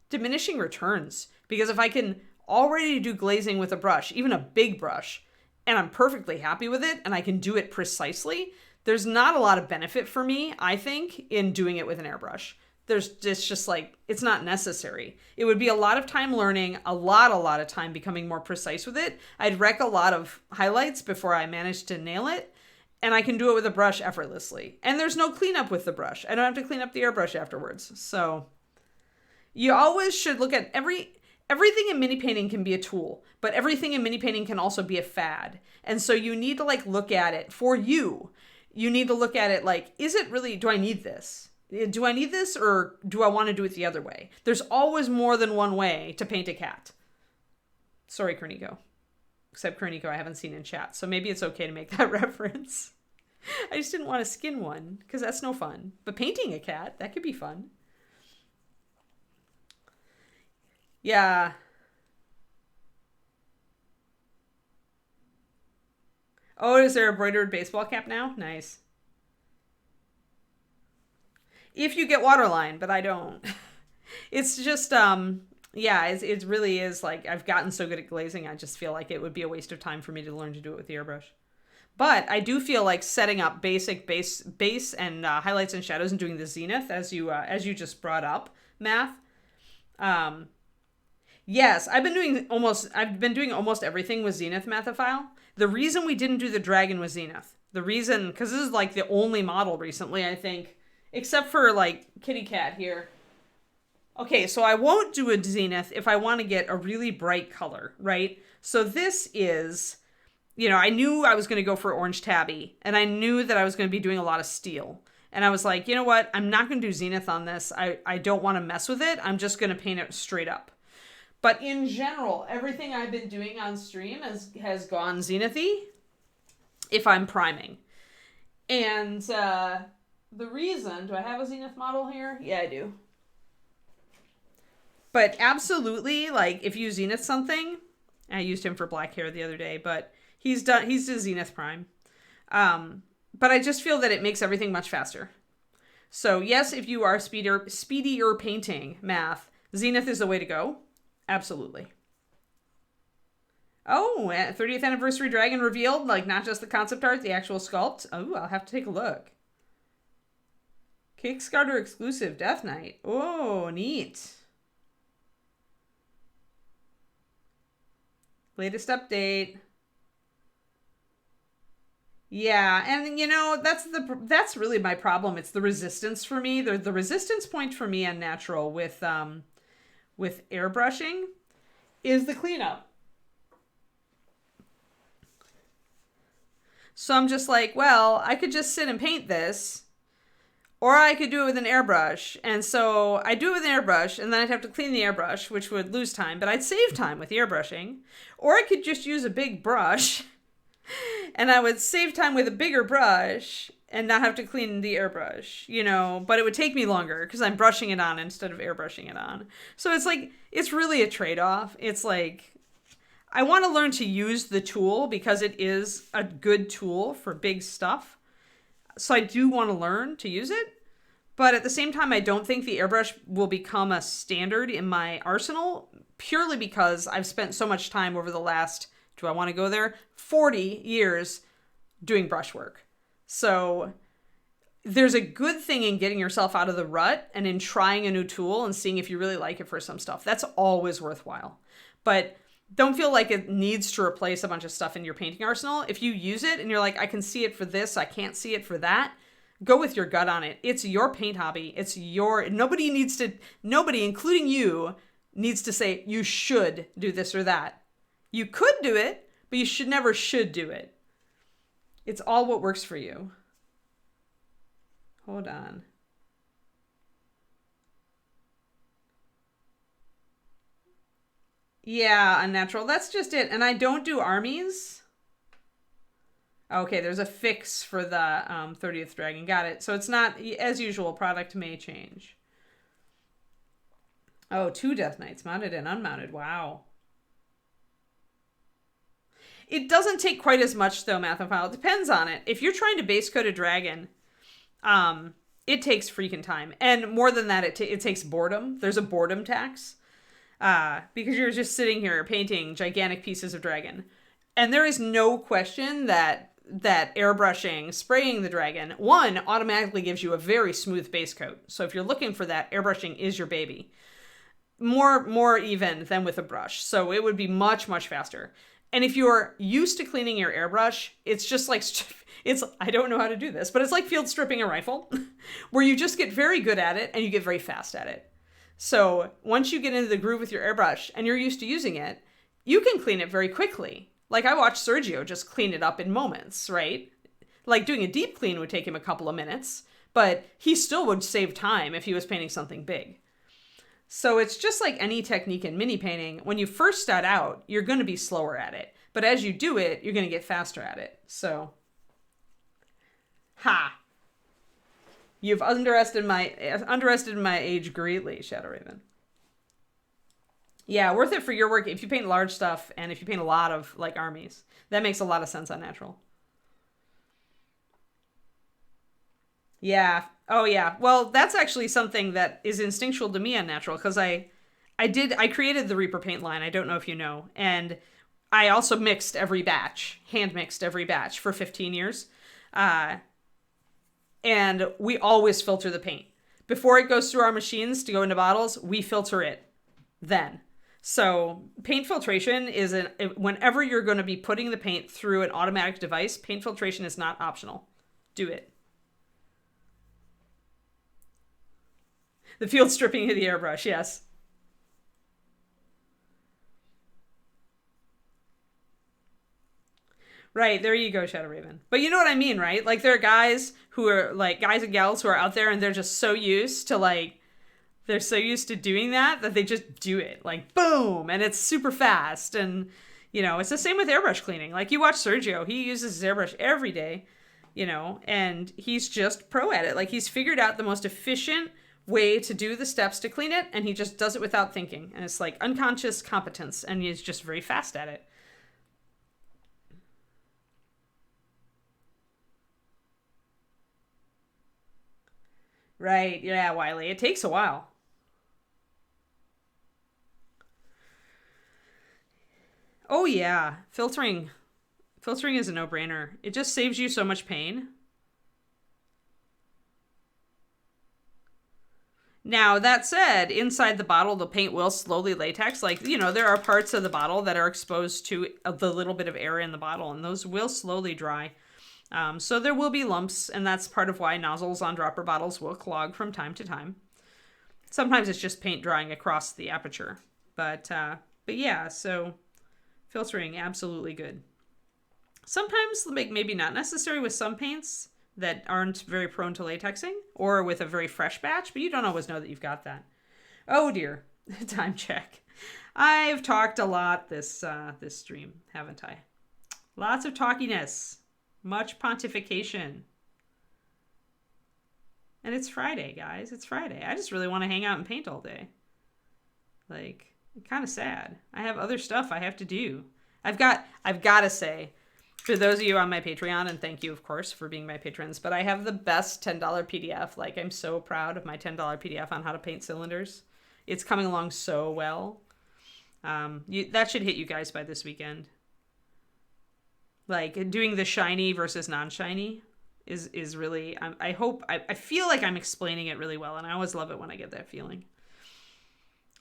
diminishing returns. Because if I can already do glazing with a brush, even a big brush, and I'm perfectly happy with it, and I can do it precisely, there's not a lot of benefit for me, I think, in doing it with an airbrush. It's just like, it's not necessary. It would be a lot of time learning, a lot of time becoming more precise with it. I'd wreck a lot of highlights before I managed to nail it. And I can do it with a brush effortlessly. And there's no cleanup with the brush. I don't have to clean up the airbrush afterwards. So you always should look at everything in mini painting can be a tool, but everything in mini painting can also be a fad. And so you need to like look at it for you. You need to look at it like, is it really, do I need this? Do I need this, or do I want to do it the other way? There's always more than one way to paint a cat. Sorry, Kerniko. Except Kerniko I haven't seen in chat, so maybe it's okay to make that reference. I just didn't want to skin one, because that's no fun. But painting a cat, that could be fun. Yeah. Oh, is there a embroidered baseball cap now? Nice. If you get waterline, but I don't. It's just, yeah, it really is like, I've gotten so good at glazing, I just feel like it would be a waste of time for me to learn to do it with the airbrush. But I do feel like setting up basic base and highlights and shadows and doing the zenith, as you just brought up, Math. Yes, I've been doing almost everything with Zenith Mathophile. The reason we didn't do the dragon with Zenith, because this is like the only model recently, I think, Except for, like, kitty cat here. Okay, so I won't do a zenith if I want to get a really bright color, right? So this is, I knew I was going to go for orange tabby, and I knew that I was going to be doing a lot of steel. And I was like, you know what? I'm not going to do zenith on this. I don't want to mess with it. I'm just going to paint it straight up. But in general, everything I've been doing on stream has gone zenithy if I'm priming. And the reason, do I have a zenith model here? Yeah, I do. But absolutely, like, if you zenith something, I used him for black hair the other day, but he's a zenith prime. But I just feel that it makes everything much faster. So yes, if you are speedier painting math, zenith is the way to go. Absolutely. Oh, 30th anniversary dragon revealed, like not just the concept art, the actual sculpt. Oh, I'll have to take a look. Kickstarter exclusive Death Knight. Oh, neat. Latest update. Yeah, and that's really my problem. It's the resistance for me. The resistance point for me on natural with airbrushing is the cleanup. So I'm just like, well, I could just sit and paint this, or I could do it with an airbrush. And so I do it with an airbrush, and then I'd have to clean the airbrush, which would lose time, but I'd save time with the airbrushing. Or I could just use a big brush, and I would save time with a bigger brush and not have to clean the airbrush, but it would take me longer because I'm brushing it on instead of airbrushing it on. So it's like, it's really a trade-off. It's like, I want to learn to use the tool because it is a good tool for big stuff. So I do want to learn to use it. But at the same time, I don't think the airbrush will become a standard in my arsenal purely because I've spent so much time over the last, do I want to go there? 40 years doing brushwork. So there's a good thing in getting yourself out of the rut and in trying a new tool and seeing if you really like it for some stuff. That's always worthwhile. But don't feel like it needs to replace a bunch of stuff in your painting arsenal. If you use it and you're like, I can see it for this, I can't see it for that, go with your gut on it. It's your paint hobby. Nobody, including you, needs to say you should do this or that. You could do it, but you never should do it. It's all what works for you. Hold on. Yeah, unnatural. That's just it. And I don't do armies. Okay, there's a fix for the 30th dragon. Got it. So it's not, as usual, product may change. Oh, 2 Death Knights, mounted and unmounted. Wow. It doesn't take quite as much, though, Mathophile. It depends on it. If you're trying to base coat a dragon, it takes freaking time. And more than that, it takes boredom. There's a boredom tax. Because you're just sitting here painting gigantic pieces of dragon. And there is no question that airbrushing, spraying the dragon, one, automatically gives you a very smooth base coat. So if you're looking for that, airbrushing is your baby. More even than with a brush. So it would be much, much faster. And if you're used to cleaning your airbrush, it's just like, I don't know how to do this, but it's like field stripping a rifle, where you just get very good at it and you get very fast at it. So once you get into the groove with your airbrush and you're used to using it, you can clean it very quickly. Like I watched Sergio just clean it up in moments, right? Like doing a deep clean would take him a couple of minutes, but he still would save time if he was painting something big. So it's just like any technique in mini painting. When you first start out, you're going to be slower at it. But as you do it, you're going to get faster at it. So, you've underestimated my age greatly, Shadow Raven. Yeah, worth it for your work if you paint large stuff and if you paint a lot of like armies. That makes a lot of sense on natural. Yeah. Oh yeah. Well, that's actually something that is instinctual to me on natural because I created the Reaper paint line. I don't know if you know. And I also hand mixed every batch for 15 years. And we always filter the paint. Before it goes through our machines to go into bottles, we filter it then. So paint filtration is whenever you're going to be putting the paint through an automatic device, paint filtration is not optional. Do it. The field stripping of the airbrush, yes. Right, there you go, Shadow Raven. But you know what I mean, right? Like, there are guys who are, like, guys and gals who are out there and they're just so used to, like, they're so used to doing that they just do it. Like, boom! And it's super fast. And, you know, it's the same with airbrush cleaning. Like, you watch Sergio, he uses his airbrush every day, you know, and he's just pro at it. Like, he's figured out the most efficient way to do the steps to clean it, and he just does it without thinking. And it's like unconscious competence, and he's just very fast at it. Right, yeah, Wiley. It takes a while. Oh yeah, filtering is a no-brainer. It just saves you so much pain. Now, that said, inside the bottle, the paint will slowly latex. Like, you know, there are parts of the bottle that are exposed to the little bit of air in the bottle, and those will slowly dry. So there will be lumps, and that's part of why nozzles on dropper bottles will clog from time to time. Sometimes it's just paint drying across the aperture. But yeah, so filtering, absolutely good. Sometimes, like, maybe not necessary with some paints that aren't very prone to latexing, or with a very fresh batch, but you don't always know that you've got that. Oh dear, time check. I've talked a lot this stream, haven't I? Lots of talkiness, much pontification. And it's Friday, guys. It's Friday. I just really want to hang out and paint all day. Like, kind of sad. I have other stuff I have to do. I've got to say, for those of you on my Patreon, and thank you, of course, for being my patrons, but I have the best $10 PDF. Like, I'm so proud of my $10 PDF on how to paint cylinders. It's coming along so well. That should hit you guys by this weekend. Like, doing the shiny versus non-shiny is really, I feel like I'm explaining it really well, and I always love it when I get that feeling.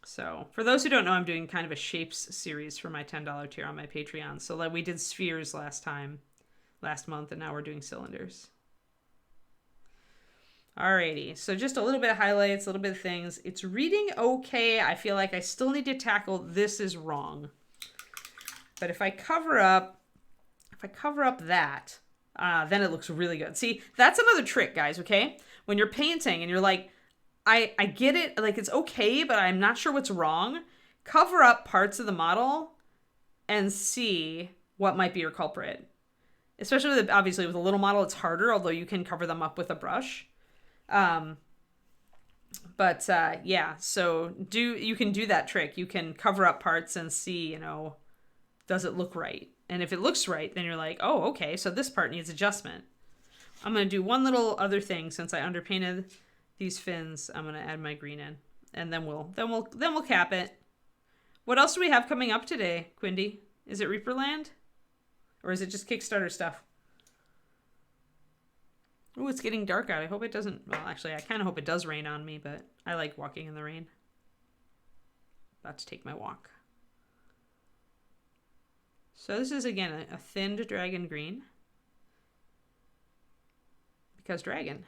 So, for those who don't know, I'm doing kind of a shapes series for my $10 tier on my Patreon. So, like, we did spheres last month, and now we're doing cylinders. Alrighty, so just a little bit of highlights, a little bit of things. It's reading okay. I feel like I still need to tackle this is wrong. But if I cover up that, then it looks really good. See, that's another trick, guys, okay? When you're painting and you're like, I get it, like, it's okay, but I'm not sure what's wrong. Cover up parts of the model and see what might be your culprit. Especially obviously with a little model, it's harder, although you can cover them up with a brush. Yeah, so you can do that trick. You can cover up parts and see, you know, does it look right? And if it looks right, then you're like, oh, okay, so this part needs adjustment. I'm going to do one little other thing since I underpainted these fins. I'm going to add my green in, and then we'll cap it. What else do we have coming up today, Quindy? Is it Reaperland? Or is it just Kickstarter stuff? Oh, it's getting dark out. I hope it doesn't... Well, actually, I kind of hope it does rain on me, but I like walking in the rain. About to take my walk. So this is, again, a thinned dragon green. Because dragon.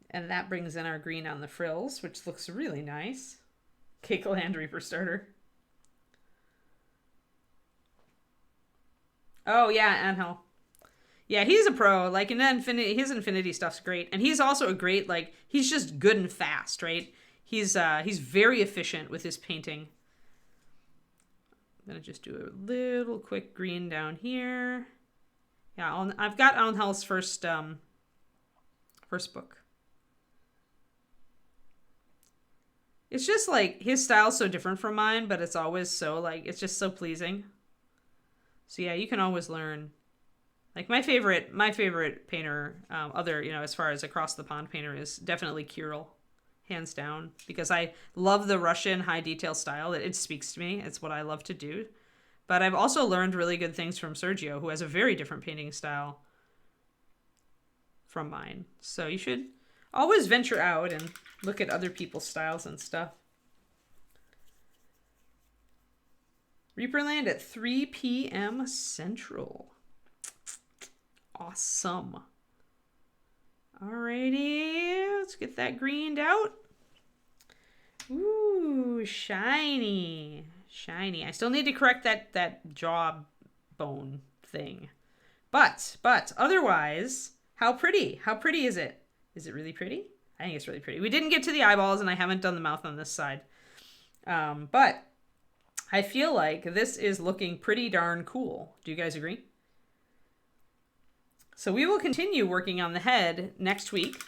And that brings in our green on the frills, which looks really nice. Cake Land Reaper Starter. Oh, yeah, Angel. Yeah, he's a pro. Like, and his Infinity stuff's great. And he's also a great, like, he's just good and fast, right? He's very efficient with his painting. I'm going to just do a little quick green down here. Yeah, I've got Angel's first book. It's just, like, his style's so different from mine, but it's always so, like, it's just so pleasing. So yeah, you can always learn. Like, my favorite painter, as far as across the pond painter, is definitely Kirill, hands down, because I love the Russian high detail style. It speaks to me. It's what I love to do. But I've also learned really good things from Sergio, who has a very different painting style from mine. So you should always venture out and look at other people's styles and stuff. Reaperland at 3 p.m. Central. Awesome. Alrighty, let's get that greened out. Ooh, shiny. Shiny. I still need to correct that jaw bone thing. But otherwise, how pretty? How pretty is it? Is it really pretty? I think it's really pretty. We didn't get to the eyeballs, and I haven't done the mouth on this side. But I feel like this is looking pretty darn cool. Do you guys agree? So we will continue working on the head next week.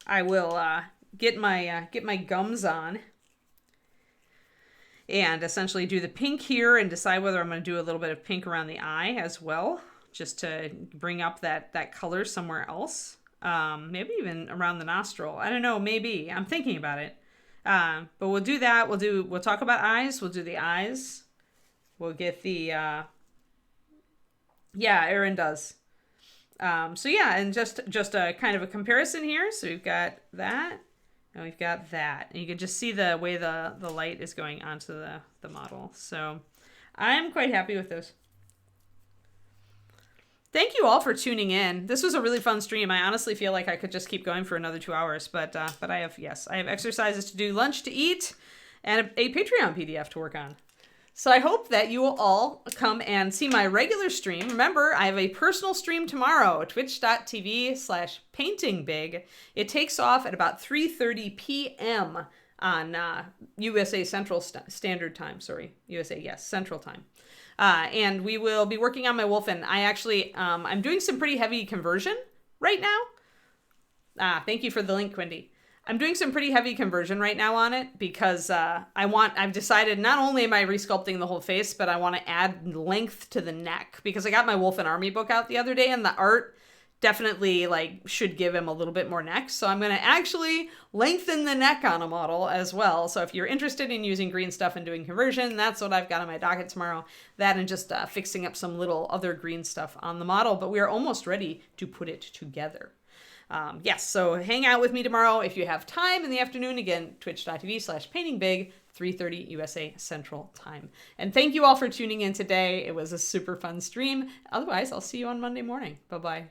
I will get my gums on and essentially do the pink here and decide whether I'm going to do a little bit of pink around the eye as well, just to bring up that color somewhere else. Maybe even around the nostril. I don't know, maybe. I'm thinking about it. But we'll do that. We'll talk about eyes. We'll do the eyes. We'll get the yeah, Aaron does. So yeah, and just a kind of a comparison here. So we've got that, and we've got that. And you can just see the way the light is going onto the model. So I'm quite happy with this. Thank you all for tuning in. This was a really fun stream. I honestly feel like I could just keep going for another 2 hours, but I have exercises to do, lunch to eat, and a Patreon PDF to work on. So I hope that you will all come and see my regular stream. Remember, I have a personal stream tomorrow, twitch.tv/paintingbig. It takes off at about 3:30 p.m. on USA Central Standard Time. Sorry, USA, yes, Central Time. And we will be working on my wolfen. I actually, I'm doing some pretty heavy conversion right now. Thank you for the link, Quindy. I'm doing some pretty heavy conversion right now on it because I've decided not only am I resculpting the whole face, but I want to add length to the neck because I got my Wolf and Army book out the other day and the art definitely should give him a little bit more neck. So I'm going to actually lengthen the neck on a model as well. So if you're interested in using green stuff and doing conversion, that's what I've got on my docket tomorrow. That and just fixing up some little other green stuff on the model, but we are almost ready to put it together. Yes, so hang out with me tomorrow if you have time in the afternoon. Again, twitch.tv/paintingbig, 3:30 USA Central Time. And thank you all for tuning in today. It was a super fun stream. Otherwise, I'll see you on Monday morning. Bye-bye.